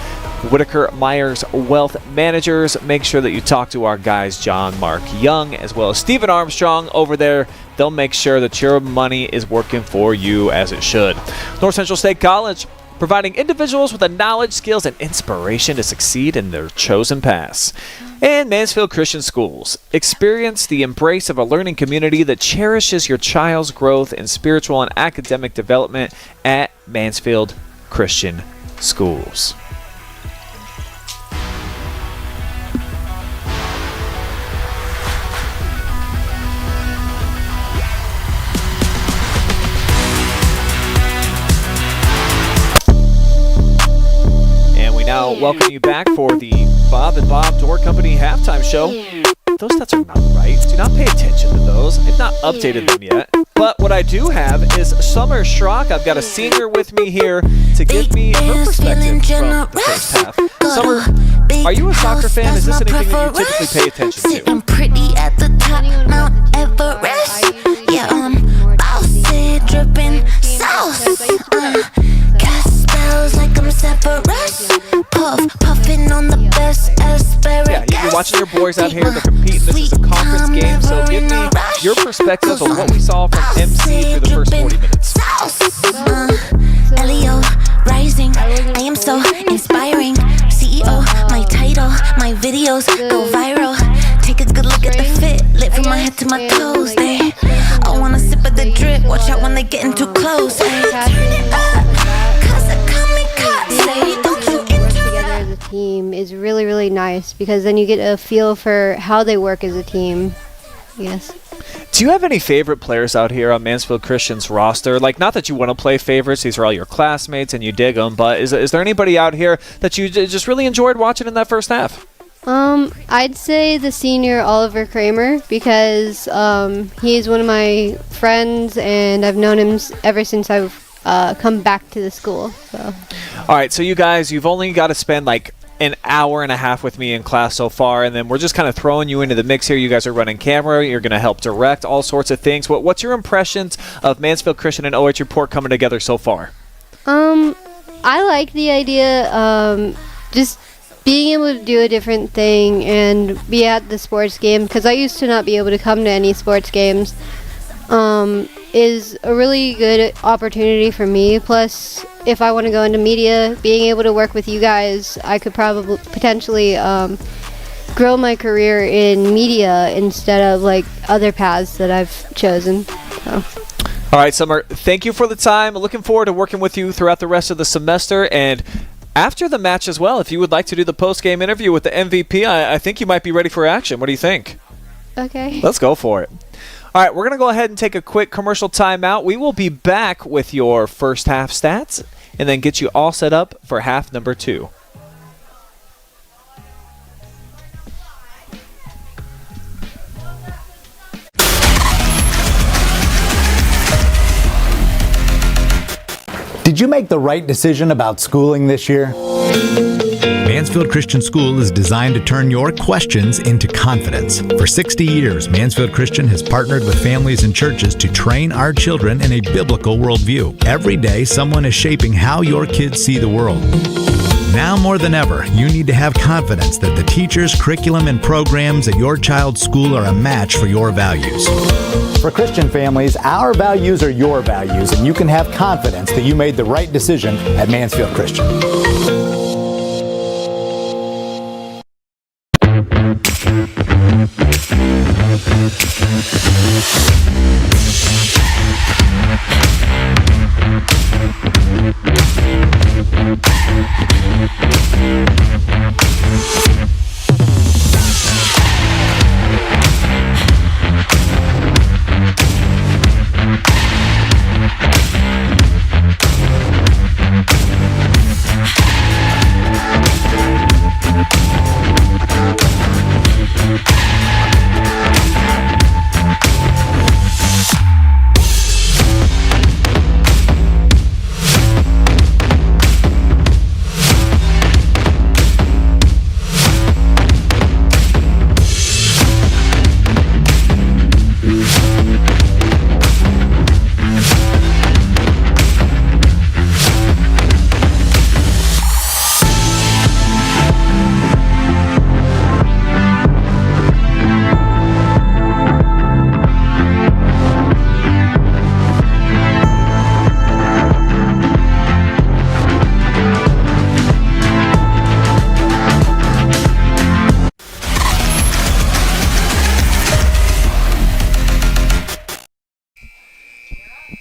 Speaker 3: Whitaker Myers Wealth Managers. Make sure that you talk to our guys John Mark Young as well as Stephen Armstrong over there. They'll make sure that your money is working for you as it should. North Central State College, providing individuals with the knowledge, skills, and inspiration to succeed in their chosen paths. And Mansfield Christian Schools. Experience the embrace of a learning community that cherishes your child's growth in spiritual and academic development at Mansfield Christian Schools. Now, welcome you back for the Bob and Bob Door Company halftime show. Those stats are not right. Do not pay attention to those. I've not updated them yet. But what I do have is Summer Schrock. I've got a senior with me here to give me her perspective from the first half. Summer, are you a soccer fan? Is this anything that you typically pay attention to?
Speaker 12: Sitting pretty at the top, Mount Everest. Yeah, bossy, dripping sauce. Got spells like I'm Severus. Puffing on the best asparagus.
Speaker 3: Yeah, you're watching your boys out here. They're competing. This is a conference game, so give me your perspective on what we saw from MC through the first 40 minutes.
Speaker 12: Elio, rising. I am so inspiring. CEO, my title, my videos go viral. Take a good look at the fit, lit from my head to my toes. Ay. I wanna sip of the drip, watch out when they getting too close. Ay. Turn it up, cause I come and cut. Say, don't you
Speaker 13: together as a team is really, really nice because then you get a feel for how they work as a team, I guess.
Speaker 3: Do you have any favorite players out here on Mansfield Christian's roster? Like, not that you want to play favorites. These are all your classmates and you dig them. But is there anybody out here that you just really enjoyed watching in that first half?
Speaker 13: I'd say the senior Oliver Kramer because he's one of my friends and I've known him ever since I've come back to the school. So.
Speaker 3: All right, so you guys, you've only got to spend like an hour and a half with me in class so far, and then we're just kind of throwing you into the mix here. You guys are running camera. You're going to help direct all sorts of things. What's your impressions of Mansfield Christian and OH Report coming together so far?
Speaker 13: I like the idea, just being able to do a different thing and be at the sports game, because I used to not be able to come to any sports games, is a really good opportunity for me. Plus, if I want to go into media, being able to work with you guys, I could probably potentially grow my career in media instead of like other paths that I've chosen. So.
Speaker 3: All right, Summer, thank you for the time. Looking forward to working with you throughout the rest of the semester and after the match as well. If you would like to do the post-game interview with the MVP, I think you might be ready for action. What do you think?
Speaker 13: Okay.
Speaker 3: Let's go for it. All right, we're going to go ahead and take a quick commercial timeout. We will be back with your first half stats and then get you all set up for half number 2.
Speaker 8: Did you make the right decision about schooling this year?
Speaker 9: Mansfield Christian School is designed to turn your questions into confidence. For 60 years, Mansfield Christian has partnered with families and churches to train our children in a biblical worldview. Every day, someone is shaping how your kids see the world. Now more than ever, you need to have confidence that the teachers, curriculum, and programs at your child's school are a match for your values.
Speaker 8: For Christian families, our values are your values, and you can have confidence that you made the right decision at Mansfield Christian.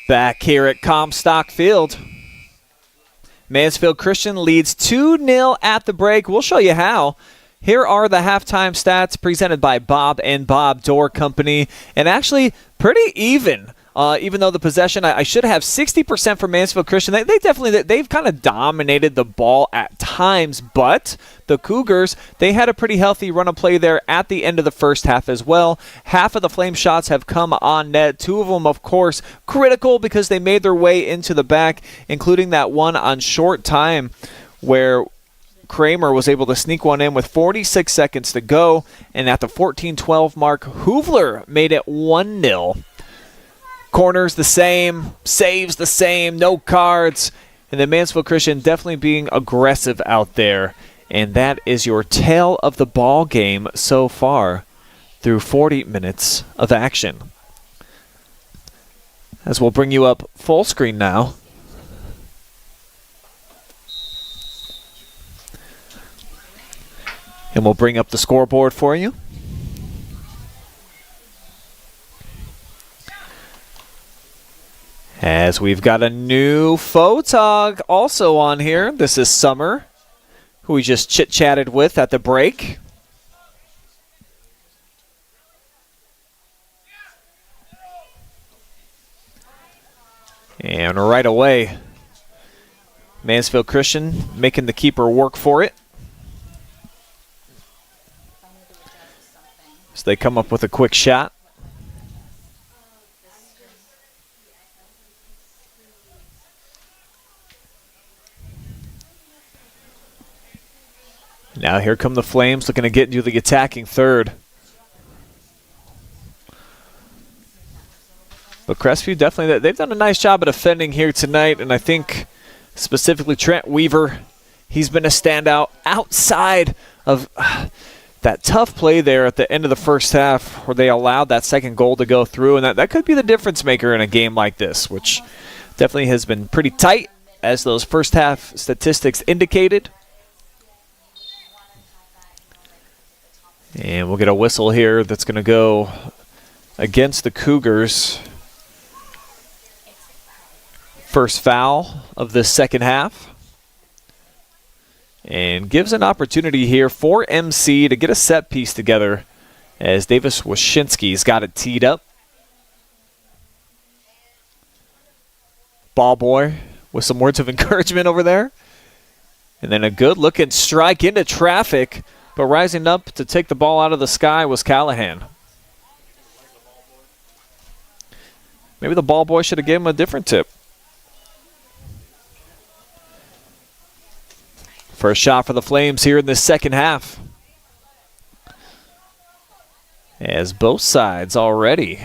Speaker 3: Back here at Comstock Field, Mansfield Christian leads 2-0 at the break. We'll show you how. Here are the halftime stats presented by Bob and Bob Door Company, and actually pretty even. Even though the possession, I should have 60% for Mansfield Christian. They've kind of dominated the ball at times, but the Cougars, they had a pretty healthy run of play there at the end of the first half as well. Half of the Flame shots have come on net. 2 of them, of course, critical because they made their way into the back, including that one on short time where Kramer was able to sneak one in with 46 seconds to go, and at the 14-12 mark, Hoovler made it 1-0. Corners the same, saves the same, no cards. And then Mansfield Christian definitely being aggressive out there. And that is your tale of the ball game so far through 40 minutes of action. As we'll bring you up full screen now. And we'll bring up the scoreboard for you. As we've got a new photog also on here. This is Summer, who we just chit-chatted with at the break. And right away, Mansfield Christian making the keeper work for it. So they come up with a quick shot. Now here come the Flames looking to get into the attacking third. But Crestview definitely, they've done a nice job at defending here tonight, and I think specifically Trent Weaver, he's been a standout outside of that tough play there at the end of the first half where they allowed that second goal to go through, and that could be the difference maker in a game like this, which definitely has been pretty tight, as those first half statistics indicated. And we'll get a whistle here that's going to go against the Cougars. First foul of the second half. And gives an opportunity here for MC to get a set piece together as Davis Wyszynski's got it teed up. Ball boy with some words of encouragement over there. And then a good looking strike into traffic. But rising up to take the ball out of the sky was Callahan. Maybe the ball boy should have given him a different tip. First shot for the Flames here in the second half. As both sides already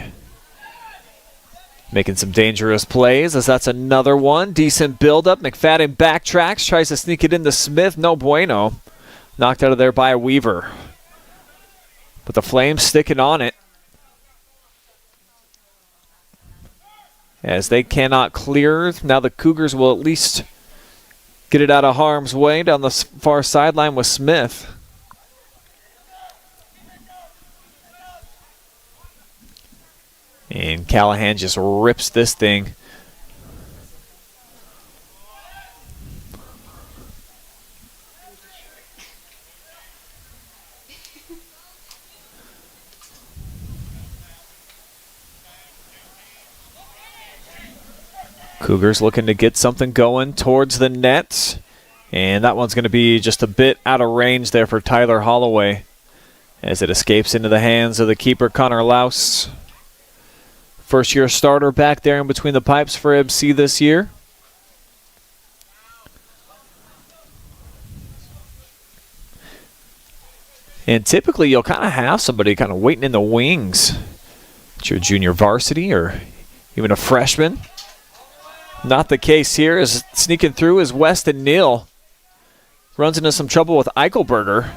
Speaker 3: making some dangerous plays, as that's another one. Decent build-up. McFadden backtracks, tries to sneak it into Smith. No bueno. Knocked out of there by Weaver. But the Flames sticking on it. As they cannot clear. Now the Cougars will at least get it out of harm's way down the far sideline with Smith. And Callahan just rips this thing. Cougars looking to get something going towards the net. And that one's going to be just a bit out of range there for Tyler Holloway as it escapes into the hands of the keeper, Connor Louse. First-year starter back there in between the pipes for MC this year. And typically you'll kind of have somebody kind of waiting in the wings. It's your junior varsity or even a freshman. Not the case here, as sneaking through is Weston Neal. Runs into some trouble with Eichelberger.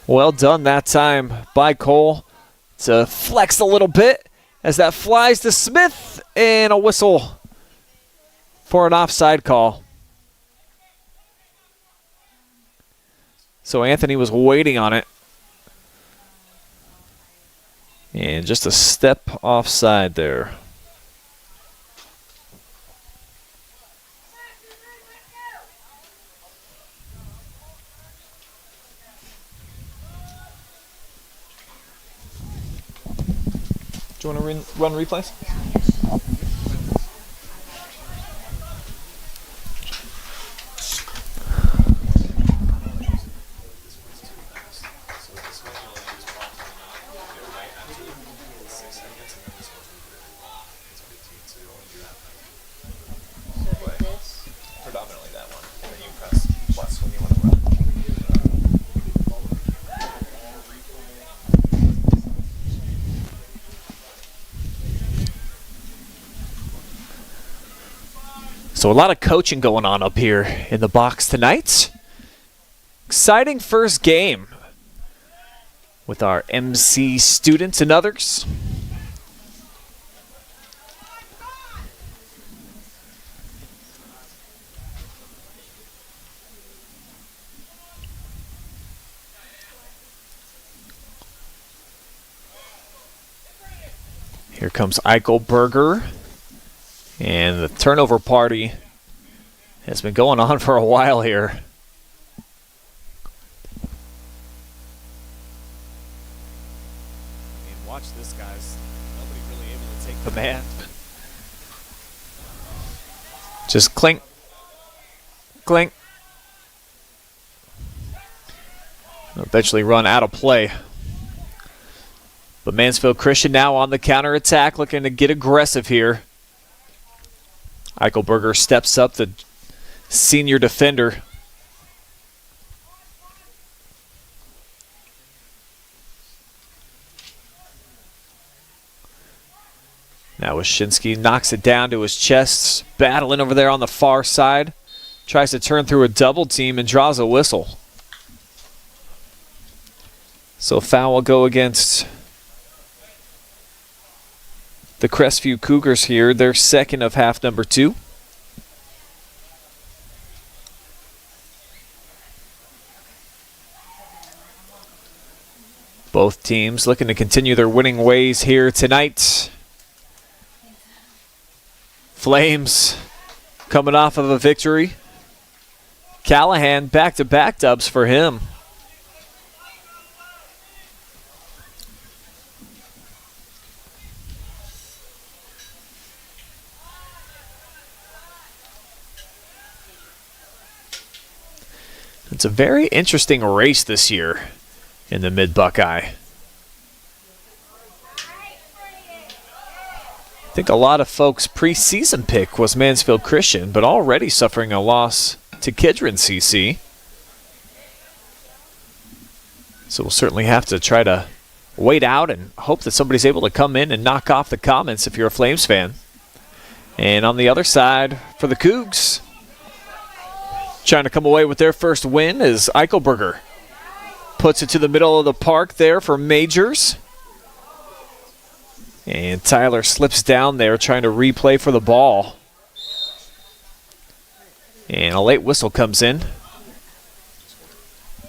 Speaker 3: Well done that time by Cole. To flex a little bit as that flies to Smith, and a whistle for an offside call. So Anthony was waiting on it. And just a step offside there. Do you want to run replays?
Speaker 14: Predominantly that one, and then you press plus when you want to run.
Speaker 3: So a lot of coaching going on up here in the box tonight. Exciting first game with our MC students and others. Here comes Eichelberger. And the turnover party has been going on for a while here. Watch this, guys. Nobody really able to take command. Just clink. Clink. Eventually run out of play. But Mansfield Christian now on the counterattack, looking to get aggressive here. Eichelberger steps up, the senior defender. Now Wyszynski knocks it down to his chest, battling over there on the far side. Tries to turn through a double team and draws a whistle. So foul will go against the Crestview Cougars here. Their second of half number 2. Both teams looking to continue their winning ways here tonight. Flames coming off of a victory. Callahan back-to-back dubs for him. It's a very interesting race this year in the Mid-Buckeye. I think a lot of folks' preseason pick was Mansfield Christian, but already suffering a loss to Kidron CC. So we'll certainly have to try to wait out and hope that somebody's able to come in and knock off the comments if you're a Flames fan. And on the other side, for the Cougs, trying to come away with their first win is Eichelberger. Puts it to the middle of the park there for Majors. And Tyler slips down there trying to replay for the ball. And a late whistle comes in. I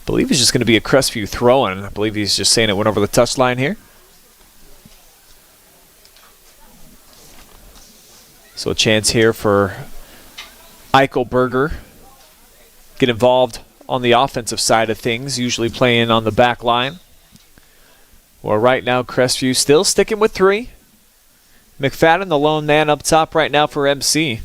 Speaker 3: believe he's just going to be a Crestview throw-in. I believe he's just saying it went over the touchline here. So a chance here for Eichelberger. Get involved on the offensive side of things, usually playing on the back line. Well, right now, Crestview still sticking with 3. McFadden, the lone man up top right now for MC.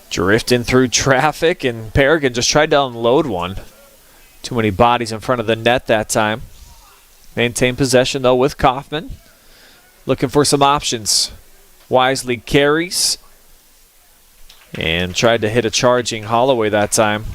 Speaker 3: Drifting through traffic, and Paragon just tried to unload one. Too many bodies in front of the net that time. Maintain possession, though, with Kaufman. Looking for some options. Wisely carries. And tried to hit a charging Holloway that time.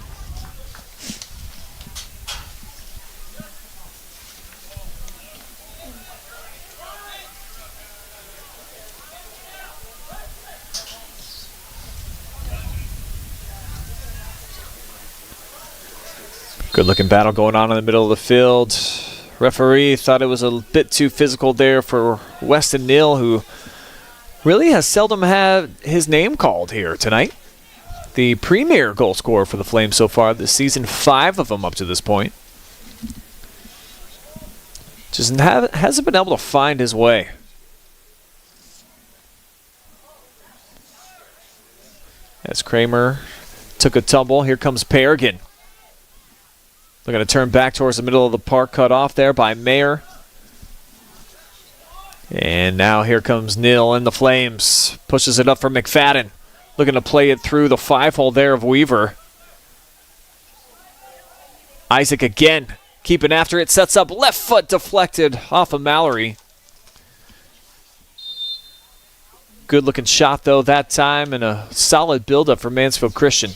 Speaker 3: Good looking battle going on in the middle of the field. Referee thought it was a bit too physical there for Weston Neal, who really has seldom had his name called here tonight. The premier goal scorer for the Flames so far this season, 5 of them up to this point. Just hasn't been able to find his way. As Kramer took a tumble, here comes Paragon. They're going to turn back towards the middle of the park, cut off there by Mayer. And now here comes Neal and the Flames. Pushes it up for McFadden. Looking to play it through the 5-hole there of Weaver. Isaac again, keeping after it, sets up left foot deflected off of Mallory. Good looking shot though that time, and a solid buildup for Mansfield Christian.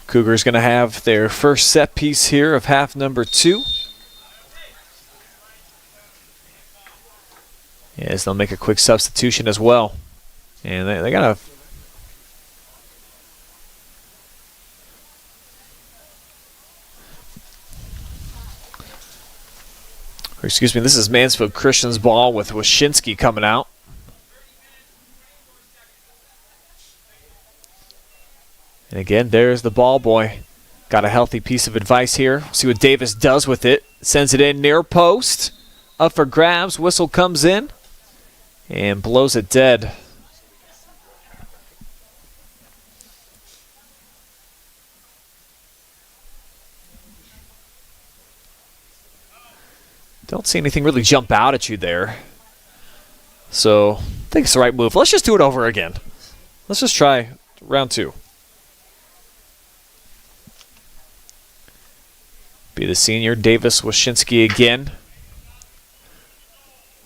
Speaker 3: Cougars going to have their first set piece here of half number 2. Yes, they'll make a quick substitution as well. And they got a Or excuse me, this is Mansfield Christian's ball with Wyszynski coming out. And again, there's the ball boy. Got a healthy piece of advice here. See what Davis does with it. Sends it in near post. Up for grabs. Whistle comes in and blows it dead. Don't see anything really jump out at you there. So I think it's the right move. Let's just do it over again. Let's just try round 2. Be the senior, Davis Wyszynski again.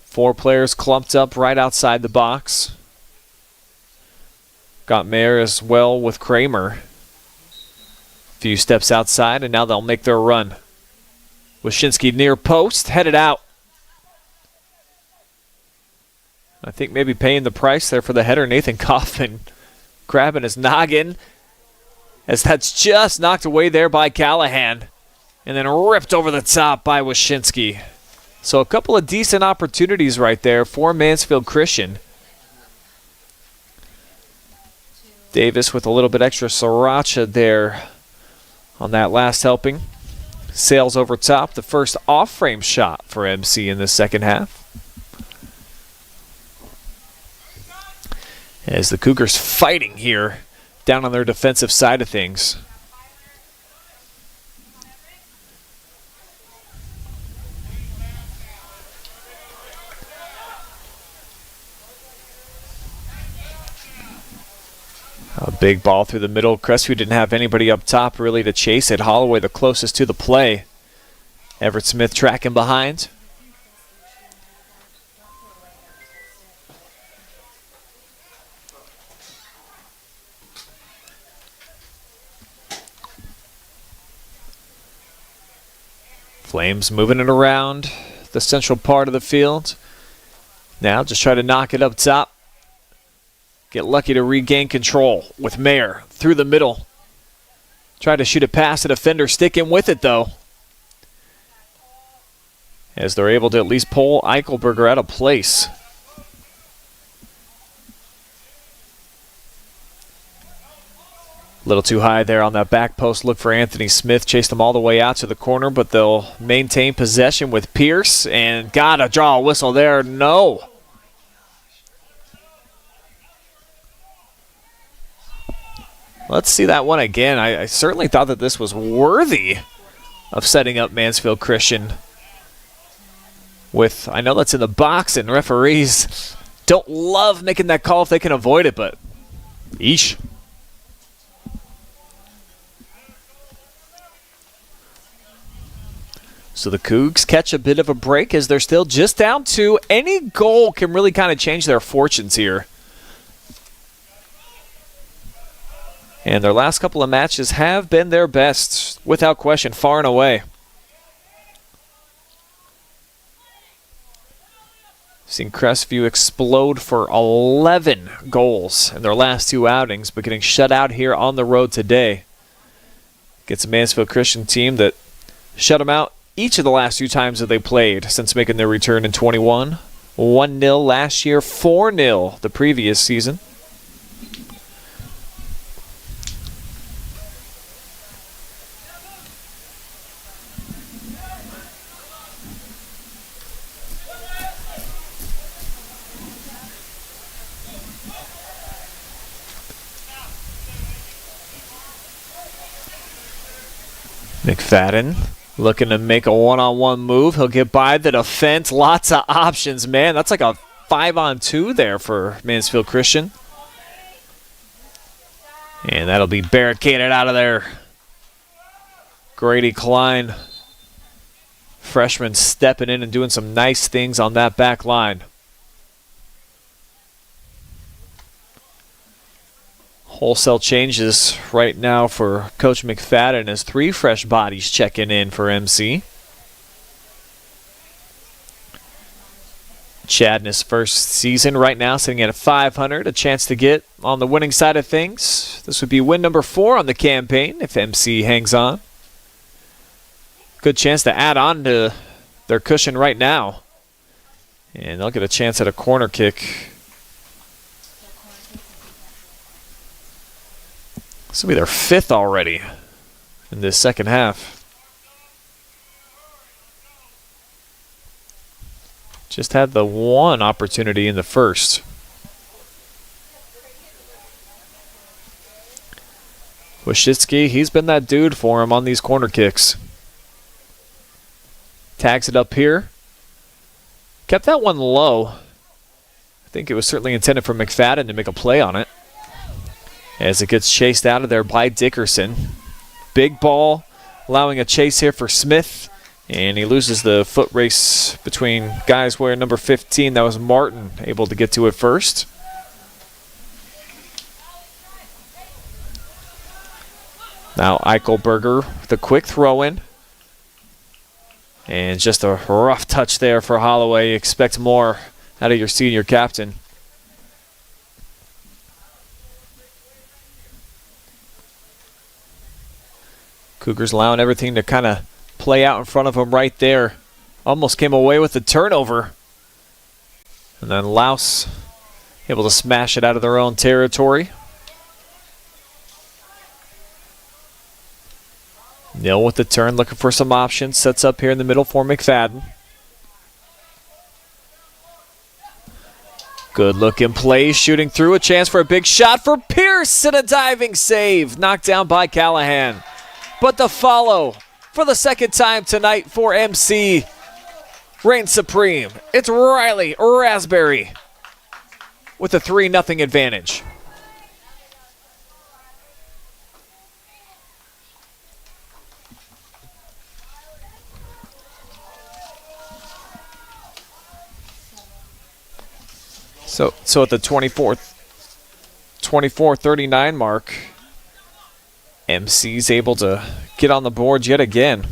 Speaker 3: 4 players clumped up right outside the box. Got Mayer as well with Kramer. A few steps outside, and now they'll make their run. Wyszynski near post, headed out. I think maybe paying the price there for the header. Nathan Kaufman grabbing his noggin, as that's just knocked away there by Callahan. And then ripped over the top by Wyszynski. So a couple of decent opportunities right there for Mansfield Christian. Davis with a little bit extra sriracha there on that last helping. Sails over top, the first off-frame shot for MC in the second half. As the Cougars fighting here down on their defensive side of things. A big ball through the middle. Crestview didn't have anybody up top really to chase it. Holloway the closest to the play. Everett Smith tracking behind. Flames moving it around the central part of the field. Now just try to knock it up top. Get lucky to regain control with Mayer through the middle. Try to shoot it past the defender, sticking with it though. As they're able to at least pull Eichelberger out of place. A little too high there on that back post. Look for Anthony Smith. Chased them all the way out to the corner, but they'll maintain possession with Pierce. And gotta draw a whistle there. No. Let's see that one again. I certainly thought that this was worthy of setting up Mansfield Christian. With, I know that's in the box, and referees don't love making that call if they can avoid it, but eesh. So the Cougs catch a bit of a break as they're still just down 2. Any goal can really kind of change their fortunes here. And their last couple of matches have been their best, without question, far and away. Seen Crestview explode for 11 goals in their last 2 outings, but getting shut out here on the road today. Gets a Mansfield Christian team that shut them out each of the last 2 times that they played since making their return in 21. 1-0 last year, 4-0 the previous season. McFadden looking to make a one-on-one move. He'll get by the defense. Lots of options, man. That's like a 5-on-2 there for Mansfield Christian. And that'll be barricaded out of there. Grady Klein, freshman, stepping in and doing some nice things on that back line. Wholesale changes right now for Coach McFadden as 3 fresh bodies checking in for MC. Chad in his first season right now sitting at a 500, a chance to get on the winning side of things. This would be win number 4 on the campaign if MC hangs on. Good chance to add on to their cushion right now. And they'll get a chance at a corner kick. This will be their 5th already in this second half. Just had the one opportunity in the first. Washitsky, he's been that dude for him on these corner kicks. Tags it up here. Kept that one low. I think it was certainly intended for McFadden to make a play on it. As it gets chased out of there by Dickerson. Big ball, allowing a chase here for Smith. And he loses the foot race between guys wearing number 15. That was Martin, able to get to it first. Now Eichelberger, the quick throw in. And just a rough touch there for Holloway. Expect more out of your senior captain. Cougars allowing everything to kind of play out in front of them right there. Almost came away with the turnover. And then Laus able to smash it out of their own territory. Neal with the turn, looking for some options. Sets up here in the middle for McFadden. Good looking play, shooting through. A chance for a big shot for Pierce and a diving save. Knocked down by Callahan. But the follow for the second time tonight for MC reigns supreme. It's Riley Raspberry with a 3-0 advantage. So at the 24-39 mark, MC's able to get on the board yet again.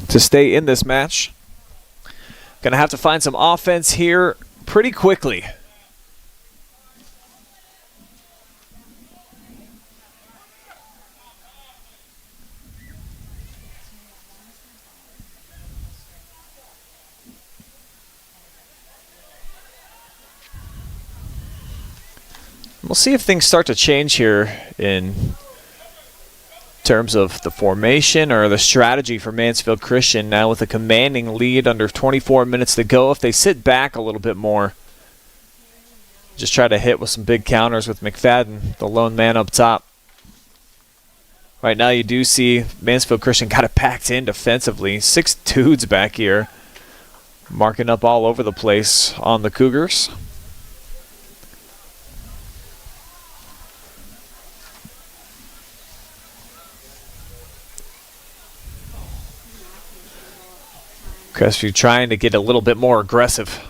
Speaker 3: To stay in this match, gonna have to find some offense here pretty quickly. We'll see if things start to change here in terms of the formation or the strategy for Mansfield Christian now with a commanding lead under 24 minutes to go. If they sit back a little bit more, just try to hit with some big counters with McFadden, the lone man up top. Right now you do see Mansfield Christian got it packed in defensively. 6 dudes back here marking up all over the place on the Cougars. Crestview trying to get a little bit more aggressive.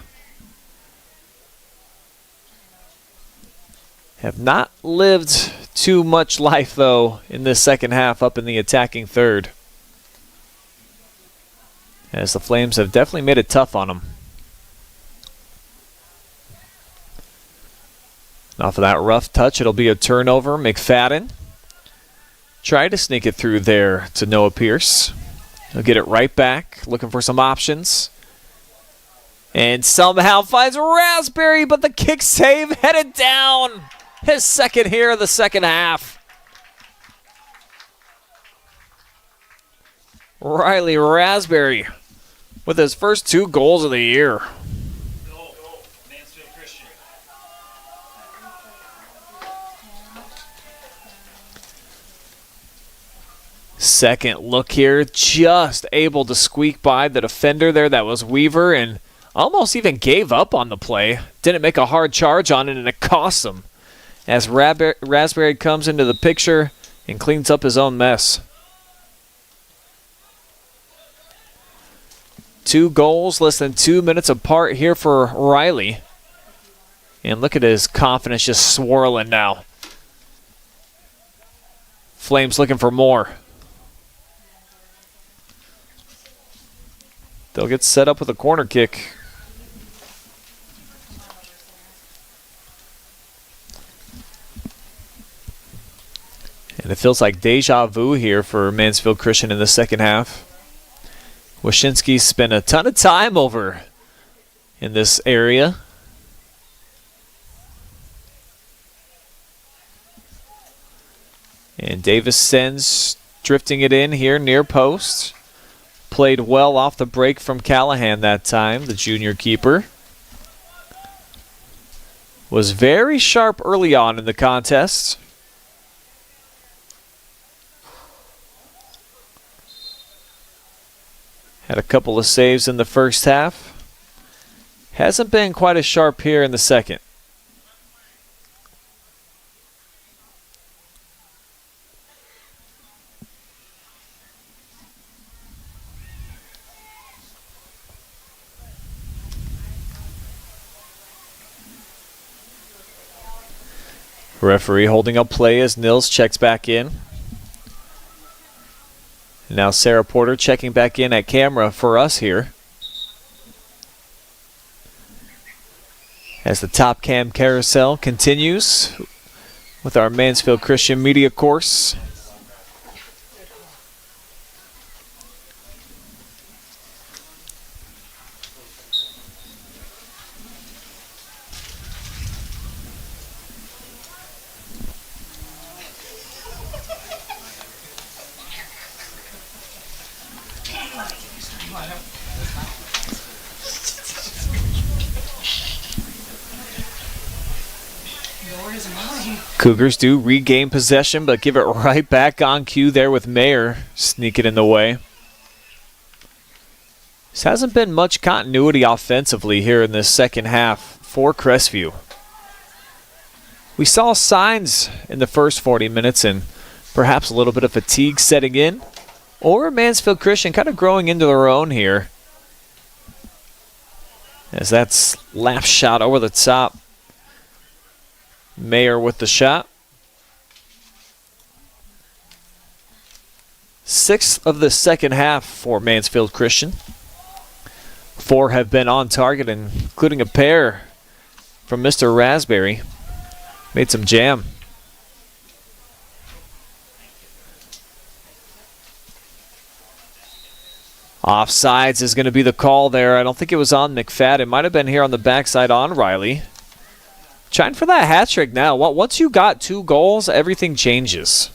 Speaker 3: Have not lived too much life, though, in this second half up in the attacking third. As the Flames have definitely made it tough on them. Off of that rough touch, it'll be a turnover. McFadden tried to sneak it through there to Noah Pierce. He'll get it right back, looking for some options. And somehow finds Raspberry, but the kick save headed down. His second here of the second half. Riley Raspberry with his first 2 goals of the year. Second look here, just able to squeak by the defender there. That was Weaver, and almost even gave up on the play. Didn't make a hard charge on it, and it cost him as Raspberry comes into the picture and cleans up his own mess. 2 goals, less than 2 minutes apart here for Riley. And look at his confidence just swirling now. Flames looking for more. They'll get set up with a corner kick. And it feels like deja vu here for Mansfield Christian in the second half. Wyszynski spent a ton of time over in this area. And Davis sends, drifting it in here near post. Played well off the break from Callahan that time, the junior keeper. Was very sharp early on in the contest. Had a couple of saves in the first half. Hasn't been quite as sharp here in the second. Referee holding up play as Nils checks back in. Now Sarah Porter checking back in at camera for us here. As the Top Cam carousel continues with our Mansfield Christian media course. Cougars do regain possession, but give it right back on cue there with Mayer sneaking in the way. This hasn't been much continuity offensively here in this second half for Crestview. We saw signs in the first 40 minutes and perhaps a little bit of fatigue setting in, or Mansfield Christian kind of growing into their own here. As that's lap shot over the top. Mayer with the shot. 6th of the second half for Mansfield Christian. 4 have been on target, including a pair from Mr. Raspberry. Made some jam. Offsides is going to be the call there. I don't think it was on McFadden. It might have been here on the backside on Riley. Trying for that hat trick now. Once you got 2 goals, everything changes.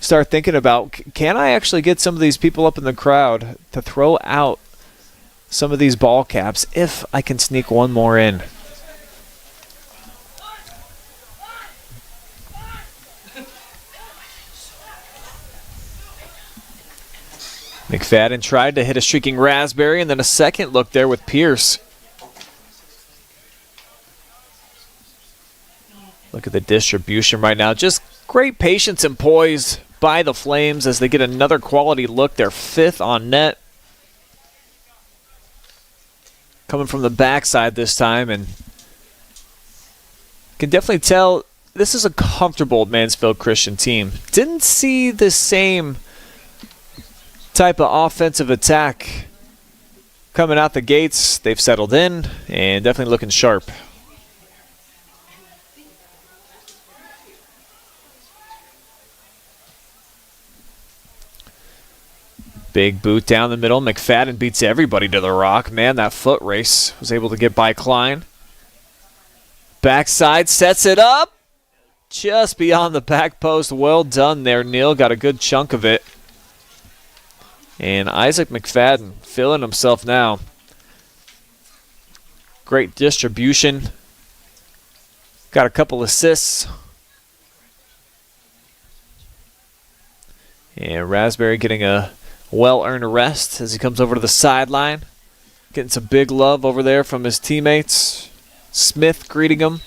Speaker 3: Start thinking about, can I actually get some of these people up in the crowd to throw out some of these ball caps if I can sneak one more in? McFadden tried to hit a streaking Raspberry, and then a second look there with Pierce. Look at the distribution right now. Just great patience and poise by the Flames as they get another quality look. They're 5th on net. Coming from the backside this time, and can definitely tell this is a comfortable Mansfield Christian team. Didn't see the same type of offensive attack coming out the gates. They've settled in and definitely looking sharp. Big boot down the middle. McFadden beats everybody to the rock. Man, that foot race was able to get by Klein. Backside sets it up. Just beyond the back post. Well done there, Neal. Got a good chunk of it. And Isaac McFadden feeling himself now. Great distribution. Got a couple assists. And Raspberry getting a well-earned rest as he comes over to the sideline. Getting some big love over there from his teammates. Smith greeting him.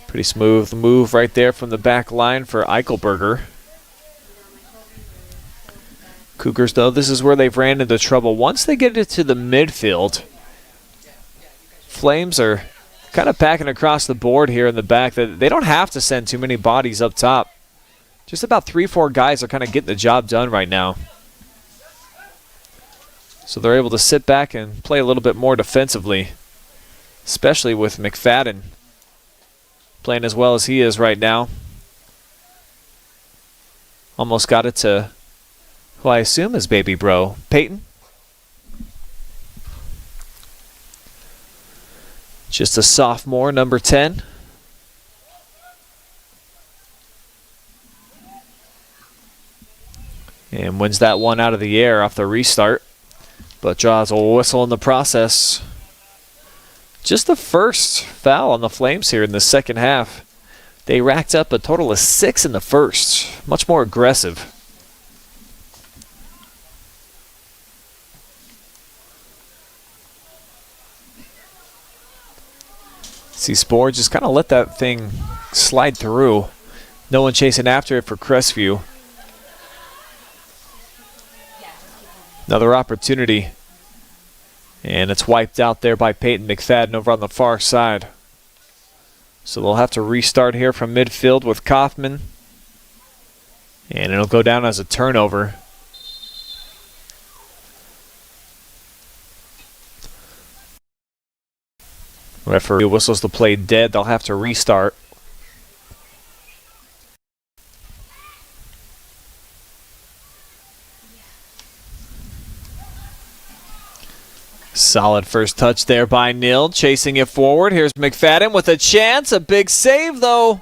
Speaker 3: Pretty smooth move right there from the back line for Eichelberger. Cougars, though, this is where they've ran into trouble. Once they get it to the midfield, Flames are kind of packing across the board here in the back. They don't have to send too many bodies up top. Just about 3-4 guys are kind of getting the job done right now. So they're able to sit back and play a little bit more defensively, especially with McFadden playing as well as he is right now. Almost got it to who I assume is baby bro, Peyton. Just a sophomore, number 10. And wins that one out of the air off the restart, but draws a whistle in the process. Just the first foul on the Flames here in the second half. They racked up a total of 6 in the first. Much more aggressive. See Spore just kind of let that thing slide through. No one chasing after it for Crestview. Another opportunity. And it's wiped out there by Peyton McFadden over on the far side. So they'll have to restart here from midfield with Kaufman. And it'll go down as a turnover. Referee whistles the play dead. They'll have to restart. Solid first touch there by Neal. Chasing it forward. Here's McFadden with a chance. A big save, though.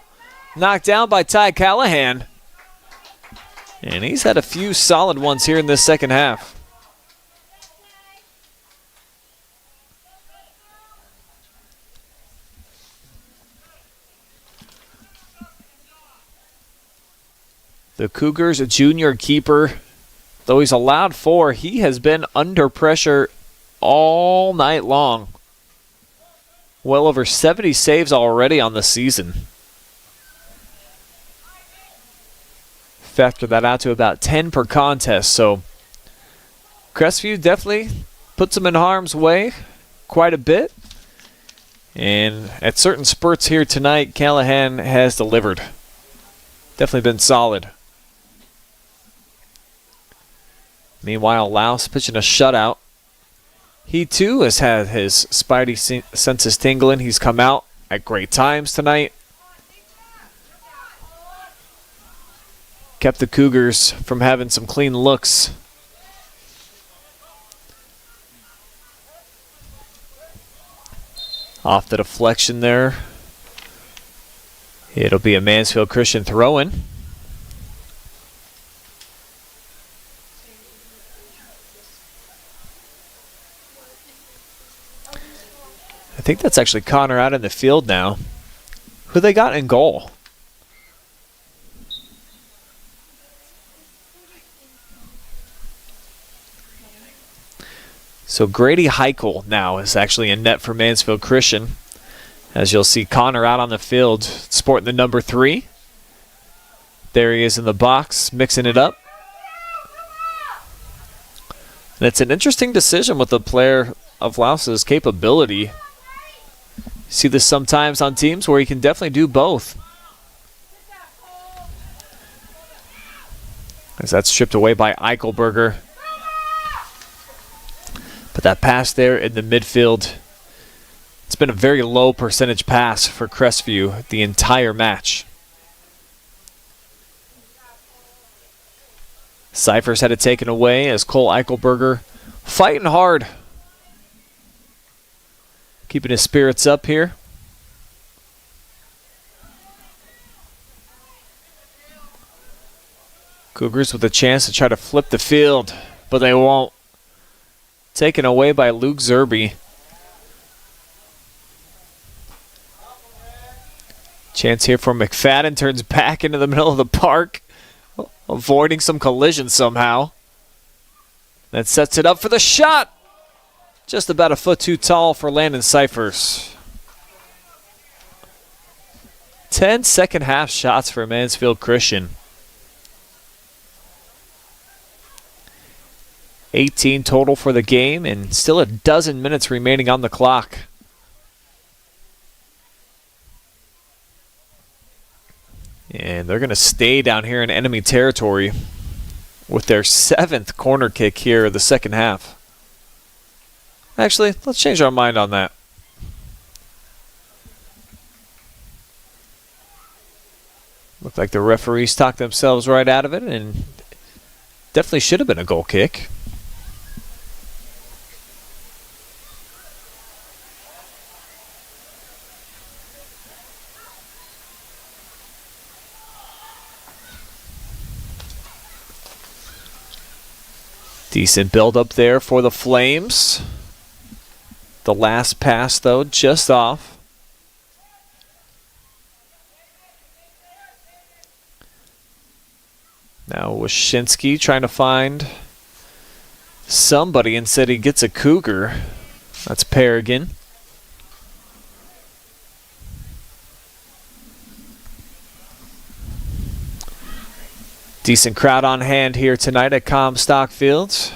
Speaker 3: Knocked down by Ty Callahan. And he's had a few solid ones here in this second half. The Cougars, a junior keeper, though he's allowed 4, he has been under pressure all night long. Well over 70 saves already on the season. Factor that out to about 10 per contest, so Crestview definitely puts them in harm's way quite a bit. And at certain spurts here tonight, Callahan has delivered. Definitely been solid. Meanwhile, Laus pitching a shutout. He too has had his spidey senses tingling. He's come out at great times tonight. Kept the Cougars from having some clean looks. Off the deflection there. It'll be a Mansfield Christian throw-in. I think that's actually Connor out in the field now. Who they got in goal? So Grady Heichel now is actually in net for Mansfield Christian. As you'll see Connor out on the field sporting the number 3. There he is in the box mixing it up. And it's an interesting decision with a player of Laus's capability. See this sometimes on teams where he can definitely do both. As that's stripped away by Eichelberger. But that pass there in the midfield, it's been a very low percentage pass for Crestview the entire match. Cyphers had it taken away as Cole Eichelberger fighting hard. Keeping his spirits up here. Cougars with a chance to try to flip the field, but they won't. Taken away by Luke Zerby. Chance here for McFadden. Turns back into the middle of the park, avoiding some collision somehow. That sets it up for the shot. Just about a foot too tall for Landon Cyphers. 10 second half shots for Mansfield Christian. 18 total for the game, and still a dozen minutes remaining on the clock. And they're going to stay down here in enemy territory with their 7th corner kick here of the second half. Actually, let's change our mind on that. Looked like the referees talked themselves right out of it, and definitely should have been a goal kick. Decent build up there for the Flames. The last pass, though, just off. Now Wyszynski trying to find somebody. Instead he gets a Cougar. That's Pregame. Decent crowd on hand here tonight at Comstock Field.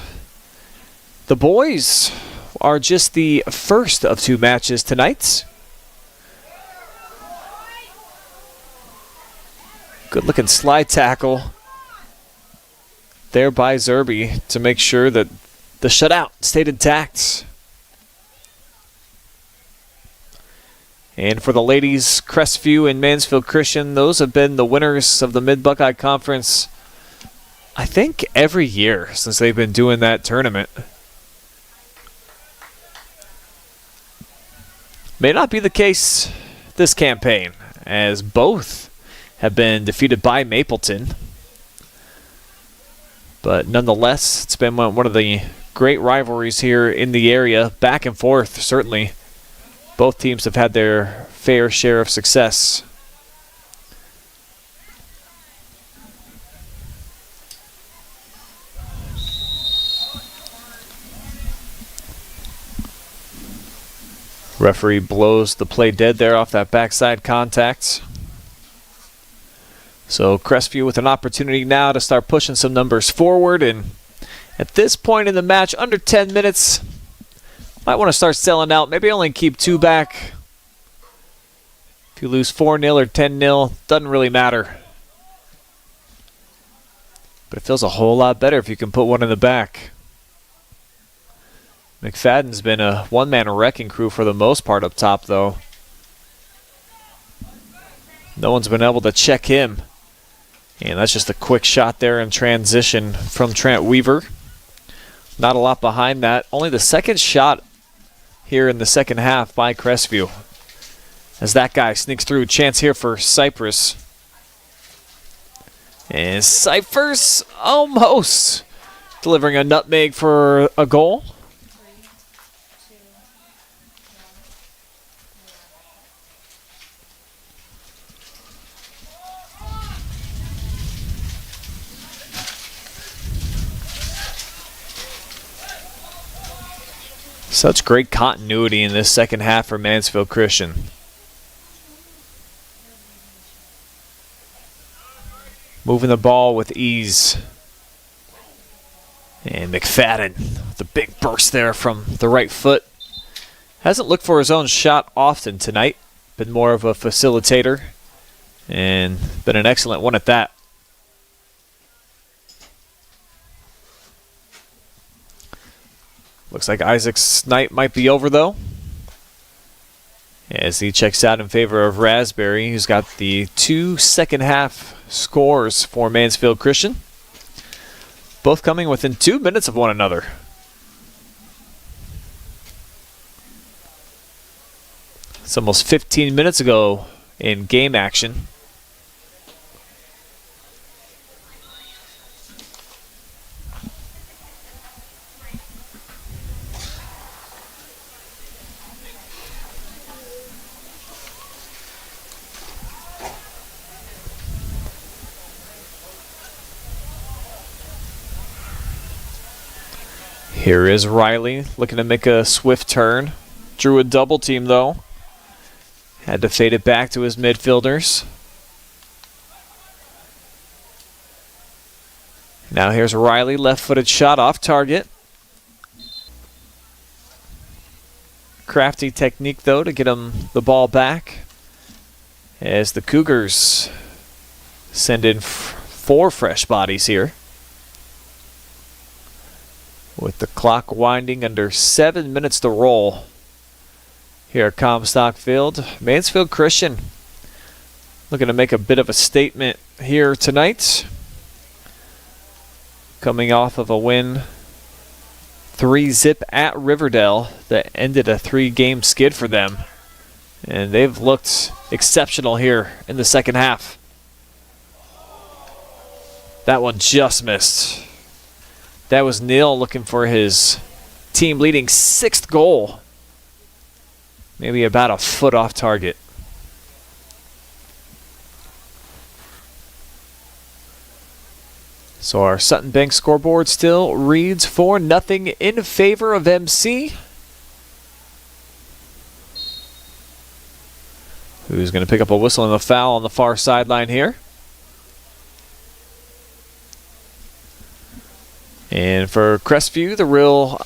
Speaker 3: The boys are just the first of 2 matches tonight. Good looking slide tackle there by Zerby to make sure that the shutout stayed intact. And for the ladies, Crestview and Mansfield Christian, those have been the winners of the Mid-Buckeye Conference, I think, every year since they've been doing that tournament. May not be the case this campaign, as both have been defeated by Mapleton. But nonetheless, it's been one of the great rivalries here in the area, back and forth, certainly. Both teams have had their fair share of success. Referee blows the play dead there off that backside contact. So Crestview with an opportunity now to start pushing some numbers forward, and at this point in the match, under 10 minutes, might want to start selling out. Maybe only keep 2 back. If you lose 4-0 or 10-0, doesn't really matter. But it feels a whole lot better if you can put 1 in the back. McFadden's been a one-man wrecking crew for the most part up top, though. No one's been able to check him. And that's just a quick shot there in transition from Trent Weaver. Not a lot behind that. Only the second shot here in the second half by Crestview. As that guy sneaks through. Chance here for Cypress. And Cyphers almost delivering a nutmeg for a goal. Such great continuity in this second half for Mansfield Christian. Moving the ball with ease. And McFadden with a big burst there from the right foot. Hasn't looked for his own shot often tonight. Been more of a facilitator. And been an excellent one at that. Looks like Isaac's night might be over, though, as he checks out in favor of Raspberry, who's got the 2 second-half scores for Mansfield Christian, both coming within 2 minutes of one another. It's almost 15 minutes ago in game action. Here is Riley looking to make a swift turn. Drew a double team though. Had to fade it back to his midfielders. Now here's Riley, left-footed shot off target. Crafty technique though to get him the ball back. As the Cougars send in 4 fresh bodies here. With the clock winding under 7 minutes to roll here at Comstock Field. Mansfield Christian looking to make a bit of a statement here tonight. Coming off of a win 3-0 at Riverdale that ended a 3-game skid for them. And they've looked exceptional here in the second half. That one just missed. That was Neal looking for his team-leading 6th goal. Maybe about a foot off target. So our Sutton Bank scoreboard still reads 4-0 in favor of MC. Who's going to pick up a whistle and a foul on the far sideline here. And for Crestview, the real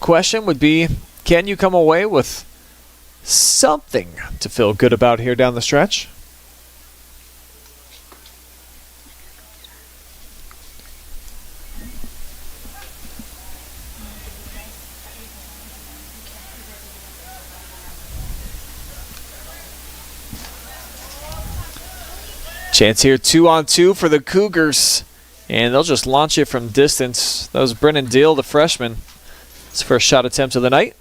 Speaker 3: question would be, can you come away with something to feel good about here down the stretch? Chance here, 2-on-2 for the Cougars. And they'll just launch it from distance. That was Brennan Deal, the freshman. His first shot attempt of the night.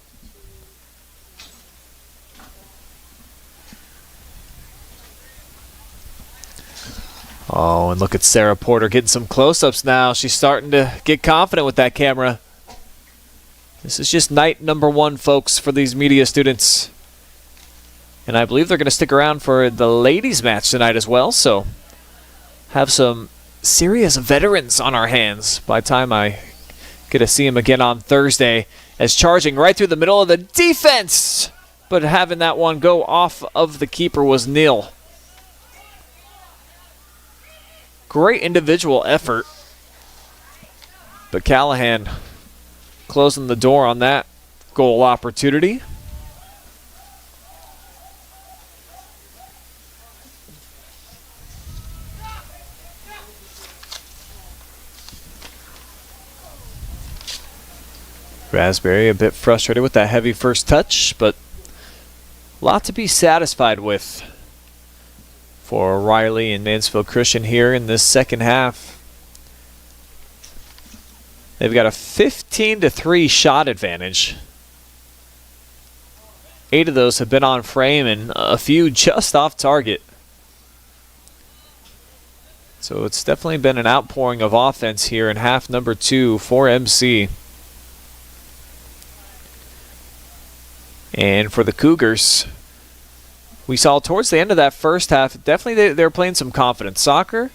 Speaker 3: Oh, and look at Sarah Porter getting some close-ups now. She's starting to get confident with that camera. This is just night number 1, folks, for these media students. And I believe they're going to stick around for the ladies' match tonight as well. So have some serious veterans on our hands by the time I get to see him again on Thursday, as charging right through the middle of the defense, but having that one go off of the keeper was Neal. Great individual effort, but Callahan closing the door on that goal opportunity. Raspberry a bit frustrated with that heavy first touch, but a lot to be satisfied with for Riley and Mansfield Christian here in this second half. They've got a 15-3 shot advantage. 8 of those have been on frame and a few just off target. So it's definitely been an outpouring of offense here in half number 2 for MC. And for the Cougars, we saw towards the end of that first half, definitely they were playing some confident soccer.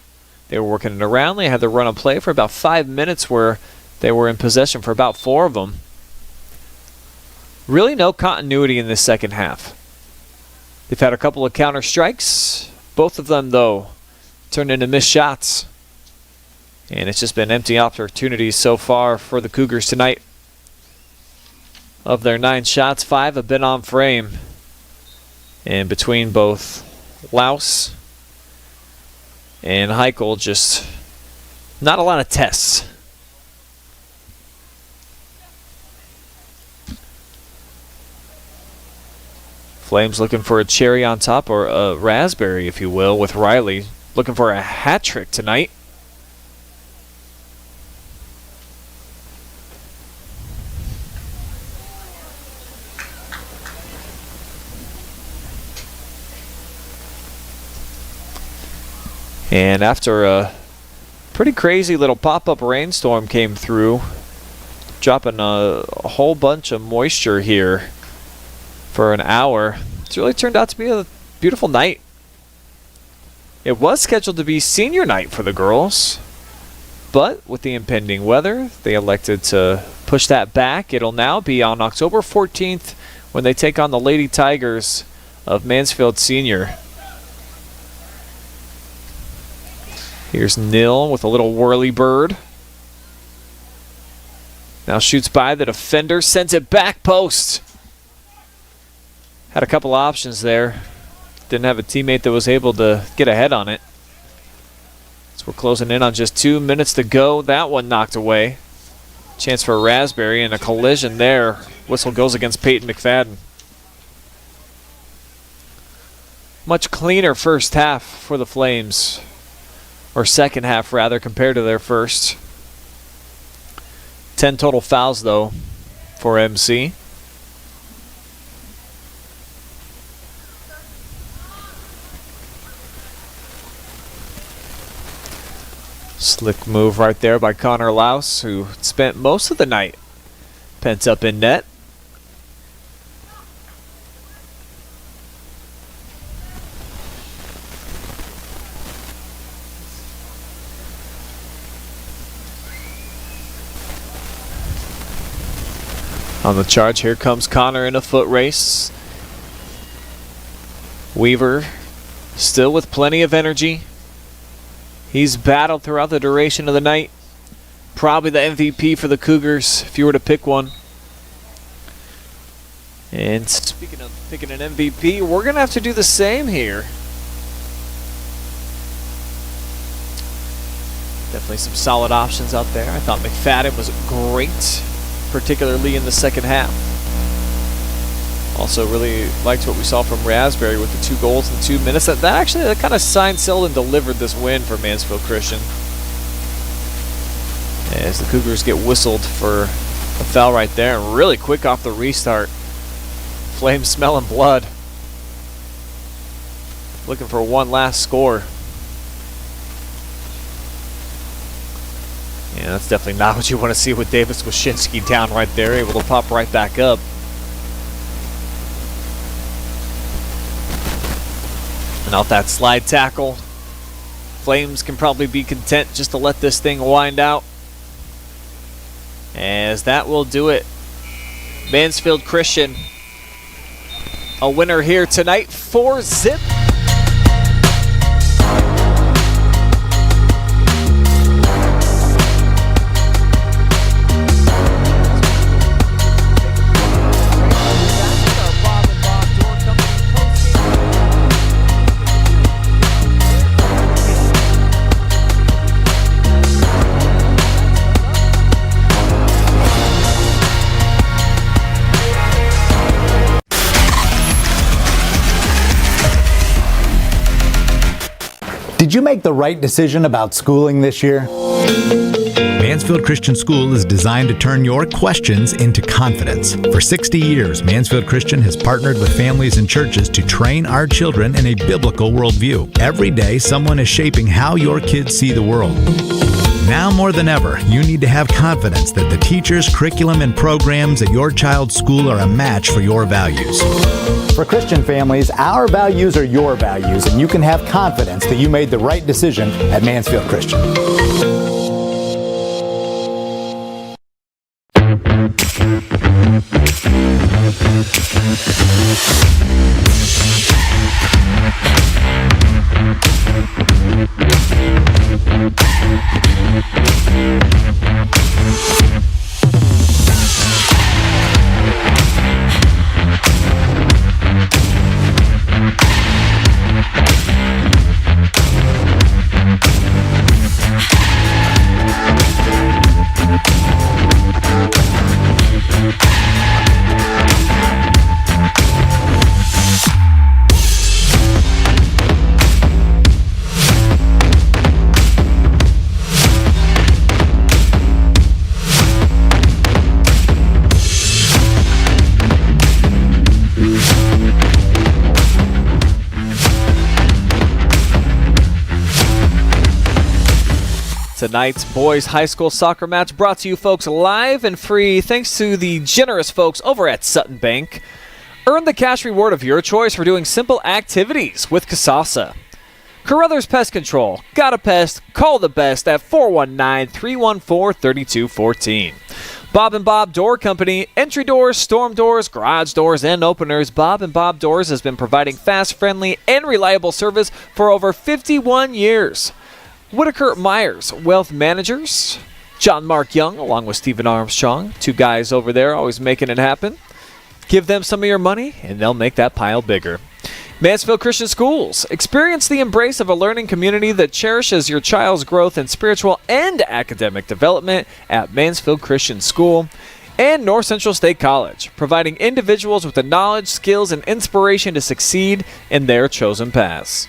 Speaker 3: They were working it around. They had the run of play for about 5 minutes where they were in possession for about 4 of them. Really no continuity in this second half. They've had a couple of counter strikes. Both of them, though, turned into missed shots. And it's just been empty opportunities so far for the Cougars tonight. Of their 9 shots, 5 have been on frame. And between both Laus and Heichel, just not a lot of tests. Flames looking for a cherry on top, or a raspberry, if you will, with Riley looking for a hat trick tonight. And after a pretty crazy little pop-up rainstorm came through, dropping a whole bunch of moisture here for an hour, it's really turned out to be a beautiful night. It was scheduled to be senior night for the girls. but with the impending weather, they elected to push that back. It'll now be on October 14th when they take on the Lady Tigers of Mansfield Senior. Here's Neal with a little whirly bird. Now shoots by the defender, sends it back post. Had a couple options there. Didn't have a teammate that was able to get ahead on it. So we're closing in on just 2 minutes to go. That one knocked away. Chance for a Raspberry and a collision there. Whistle goes against Peyton McFadden. Much cleaner first half for the Flames. Or second half, rather, compared to their first. 10 total fouls, though, for MC. Slick move right there by Connor Louse, who spent most of the night pent up in net. On the charge, here comes Connor in a foot race. Weaver still with plenty of energy. He's battled throughout the duration of the night. Probably the MVP for the Cougars, if you were to pick one. And speaking of picking an MVP, we're going to have to do the same here. Definitely some solid options out there. I thought McFadden was great, particularly in the second half. Also really liked what we saw from Raspberry with the 2 goals in 2 minutes. That kind of signed, sealed, and delivered this win for Mansfield Christian. As the Cougars get whistled for a foul right there, and really quick off the restart. Flames smelling blood. Looking for one last score. Yeah, that's definitely not what you want to see with Davis Wyszynski down right there, able to pop right back up. And off that slide tackle, Flames can probably be content just to let this thing wind out. As that will do it. Mansfield Christian, a winner here tonight, 4-0.
Speaker 8: Did you make the right decision about schooling this year?
Speaker 9: Mansfield Christian School is designed to turn your questions into confidence. For 60 years, Mansfield Christian has partnered with families and churches to train our children in a biblical worldview. Every day, someone is shaping how your kids see the world. Now more than ever, you need to have confidence that the teachers, curriculum, and programs at your child's school are a match for your values.
Speaker 8: For Christian families, our values are your values, and you can have confidence that you made the right decision at Mansfield Christian.
Speaker 3: Tonight's boys high school soccer match brought to you folks live and free thanks to the generous folks over at Sutton Bank. Earn the cash reward of your choice for doing simple activities with Kasasa. Carothers Pest Control. Got a pest? Call the best at 419-314-3214. Bob and Bob Door Company. Entry doors, storm doors, garage doors, and openers. Bob and Bob Doors has been providing fast, friendly, and reliable service for over 51 years. Whitaker Myers, Wealth Managers. John Mark Young, along with Stephen Armstrong. Two guys over there always making it happen. Give them some of your money, and they'll make that pile bigger. Mansfield Christian Schools. Experience the embrace of a learning community that cherishes your child's growth in spiritual and academic development at Mansfield Christian School. And North Central State College, providing individuals with the knowledge, skills, and inspiration to succeed in their chosen paths.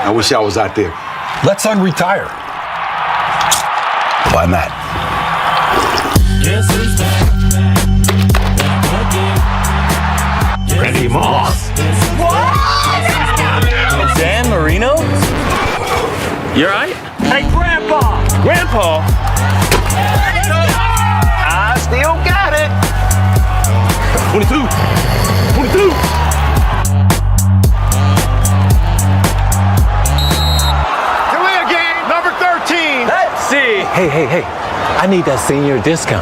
Speaker 4: I wish I was out there.
Speaker 11: Let's unretire.
Speaker 4: Why not?
Speaker 11: Randy Moss.
Speaker 6: Dan Marino? You alright?
Speaker 11: Hey, Grandpa!
Speaker 6: Grandpa?
Speaker 11: I still got it.
Speaker 6: 22. 22. See.
Speaker 11: Hey, I need that senior discount.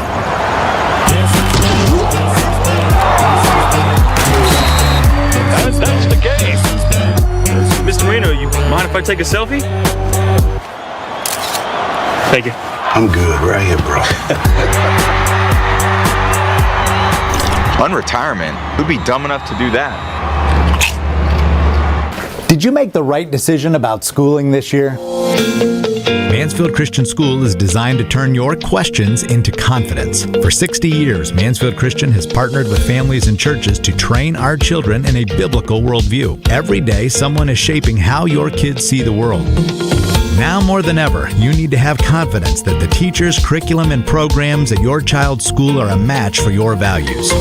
Speaker 6: That's the game. Mr. Marino, you mind if I take a selfie? Thank you.
Speaker 4: I'm good right here, bro.
Speaker 7: Unretirement? Who'd be dumb enough to do that?
Speaker 8: Did you make the right decision about schooling this year?
Speaker 9: Mansfield Christian School is designed to turn your questions into confidence. For 60 years, Mansfield Christian has partnered with families and churches to train our children in a biblical worldview. Every day, someone is shaping how your kids see the world. Now more than ever, you need to have confidence that the teachers, curriculum, and programs at your child's school are a match for your values.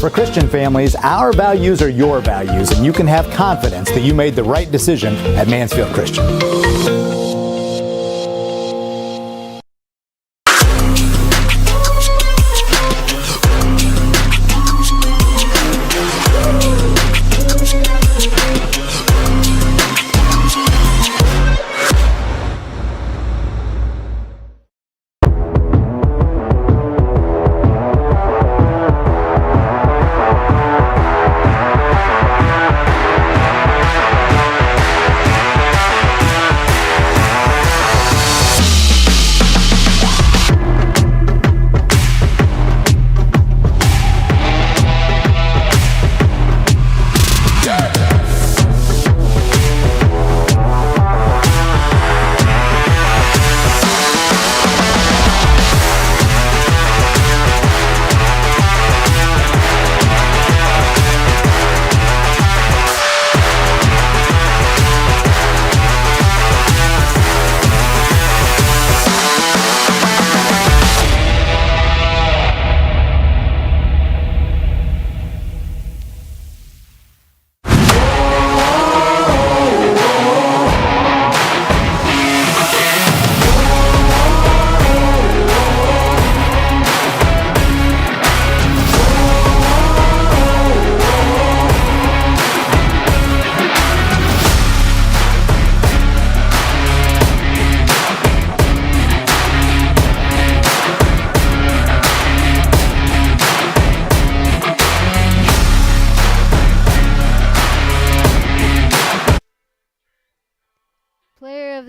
Speaker 8: For Christian families, our values are your values, and you can have confidence that you made the right decision at Mansfield Christian.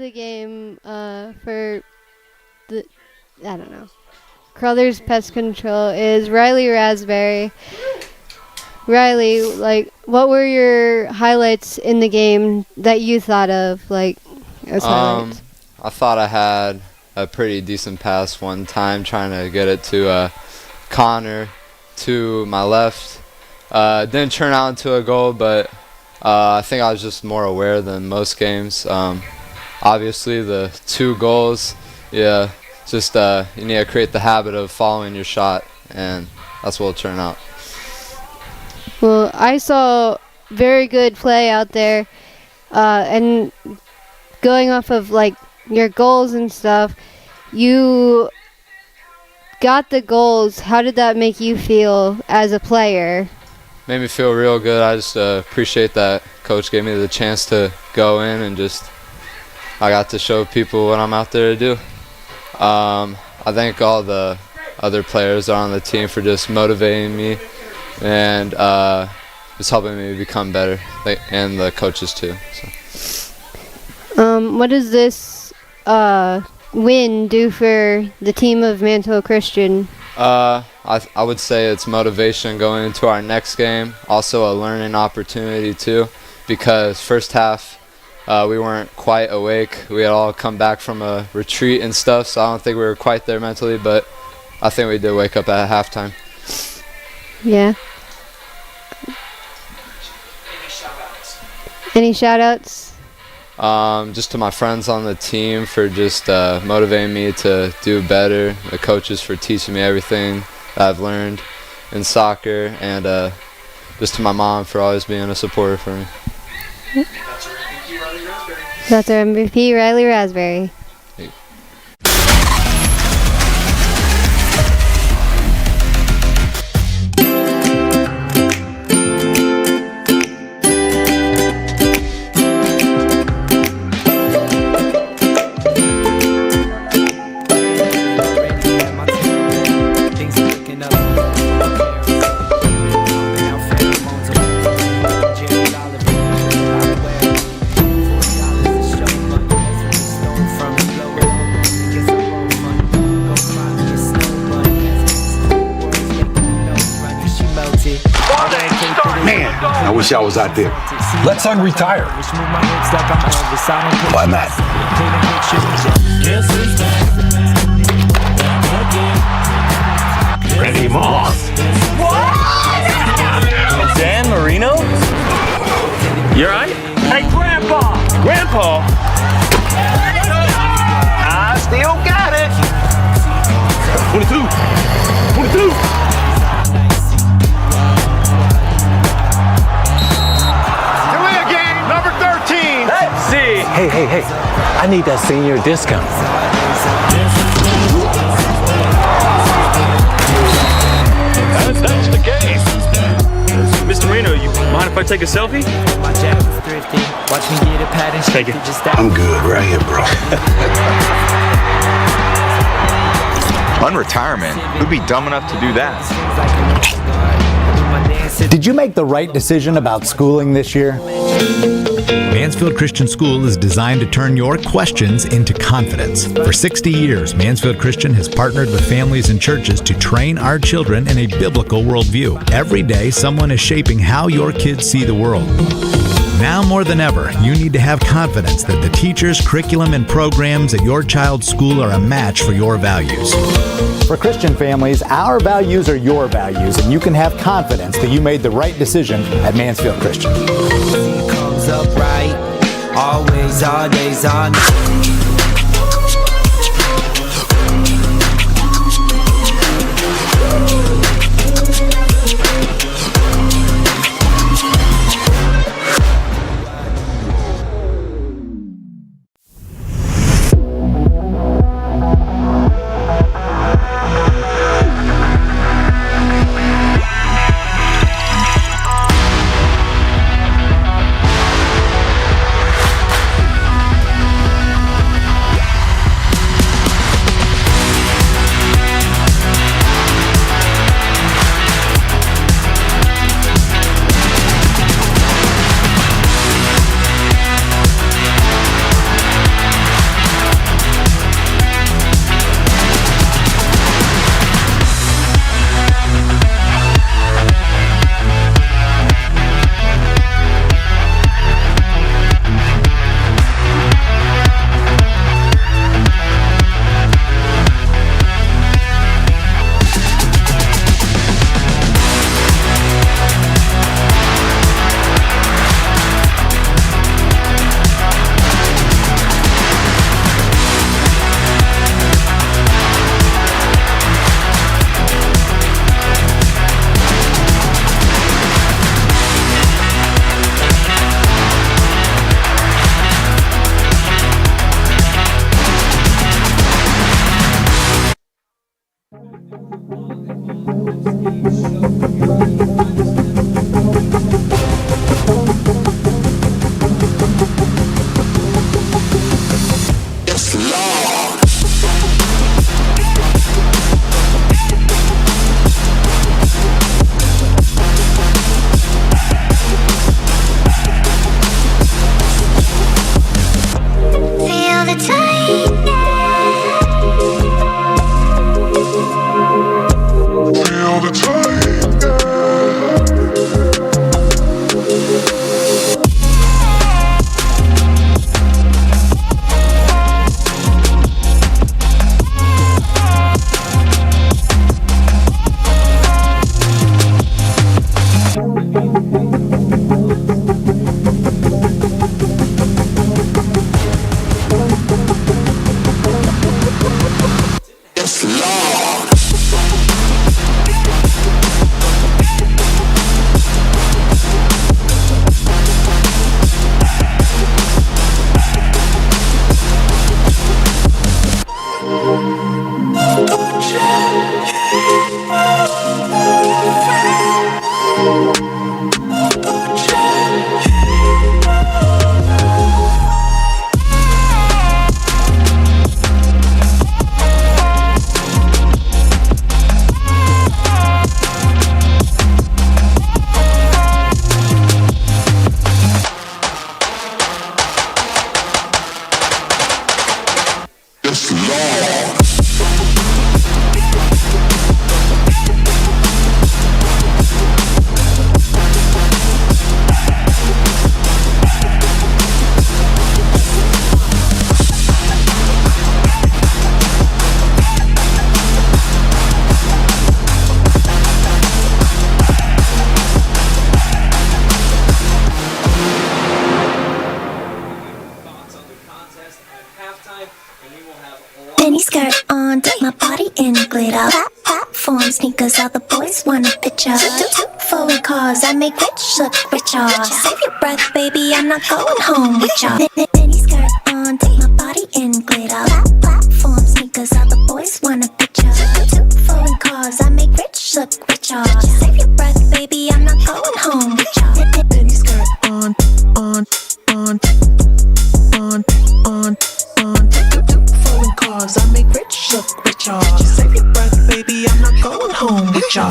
Speaker 13: the game for the, I don't know, Carothers Pest Control is Riley Raspberry. Riley, like, what were your highlights in the game that you thought of, like, as highlights?
Speaker 15: I thought I had a pretty decent pass one time trying to get it to Connor to my left. Didn't turn out into a goal, but I think I was just more aware than most games. Obviously, the 2 goals, yeah, just you need to create the habit of following your shot, and that's what will turn out.
Speaker 13: Well, I saw very good play out there, and going off of, like, your goals and stuff, you got the goals. How did that make you feel as a player?
Speaker 15: Made me feel real good. I just appreciate that Coach gave me the chance to go in and just I got to show people what I'm out there to do. I thank all the other players on the team for just motivating me and just helping me become better, and the coaches too. So.
Speaker 13: What does this win do for the team of Mansfield Christian?
Speaker 15: I would say it's motivation going into our next game. Also a learning opportunity too, because first half we weren't quite awake. We had all come back from a retreat and stuff, so I don't think we were quite there mentally, but I think we did wake up at halftime.
Speaker 13: Yeah. Any shout-outs?
Speaker 15: Just to my friends on the team for just motivating me to do better, the coaches for teaching me everything that I've learned in soccer, and just to my mom for always being a supporter for me.
Speaker 13: That's our MVP, Riley Raspberry.
Speaker 4: I wish I was out there.
Speaker 11: Let's unretire.
Speaker 4: Why not?
Speaker 11: Ready, Moss.
Speaker 6: Dan Marino? You alright?
Speaker 11: Hey, Grandpa.
Speaker 6: Grandpa?
Speaker 11: I still got it.
Speaker 6: 22.
Speaker 11: Hey, I need that senior discount.
Speaker 6: That's the game. Mr. Marino, you mind if I take a selfie? Thank you.
Speaker 4: I'm good right here, bro.
Speaker 7: Unretirement? Who'd be dumb enough to do that?
Speaker 8: Did you make the right decision about schooling this year?
Speaker 9: Mansfield Christian School is designed to turn your questions into confidence. For 60 years, Mansfield Christian has partnered with families and churches to train our children in a biblical worldview. Every day, someone is shaping how your kids see the world. Now more than ever, you need to have confidence that the teachers, curriculum, and programs at your child's school are a match for your values.
Speaker 8: For Christian families, our values are your values, and you can have confidence that you made the right decision at Mansfield Christian.
Speaker 10: Upright, always, all days, all night.
Speaker 12: mini skirt on, dip my body in glitter. Platform sneakers, all the boys want a picture. Two foreign cars, I make rich look richer. Save your breath, baby, I'm not going home with ya. Mini skirt on, dip my body in glitter. Platform sneakers, all the boys want a picture. Two foreign cars, I make rich look richer. Save your breath, baby, I'm not going home with ya. Mini skirt on. Two foreign cars, I make rich look richer. Save your breath, baby, I'm not going home with ya.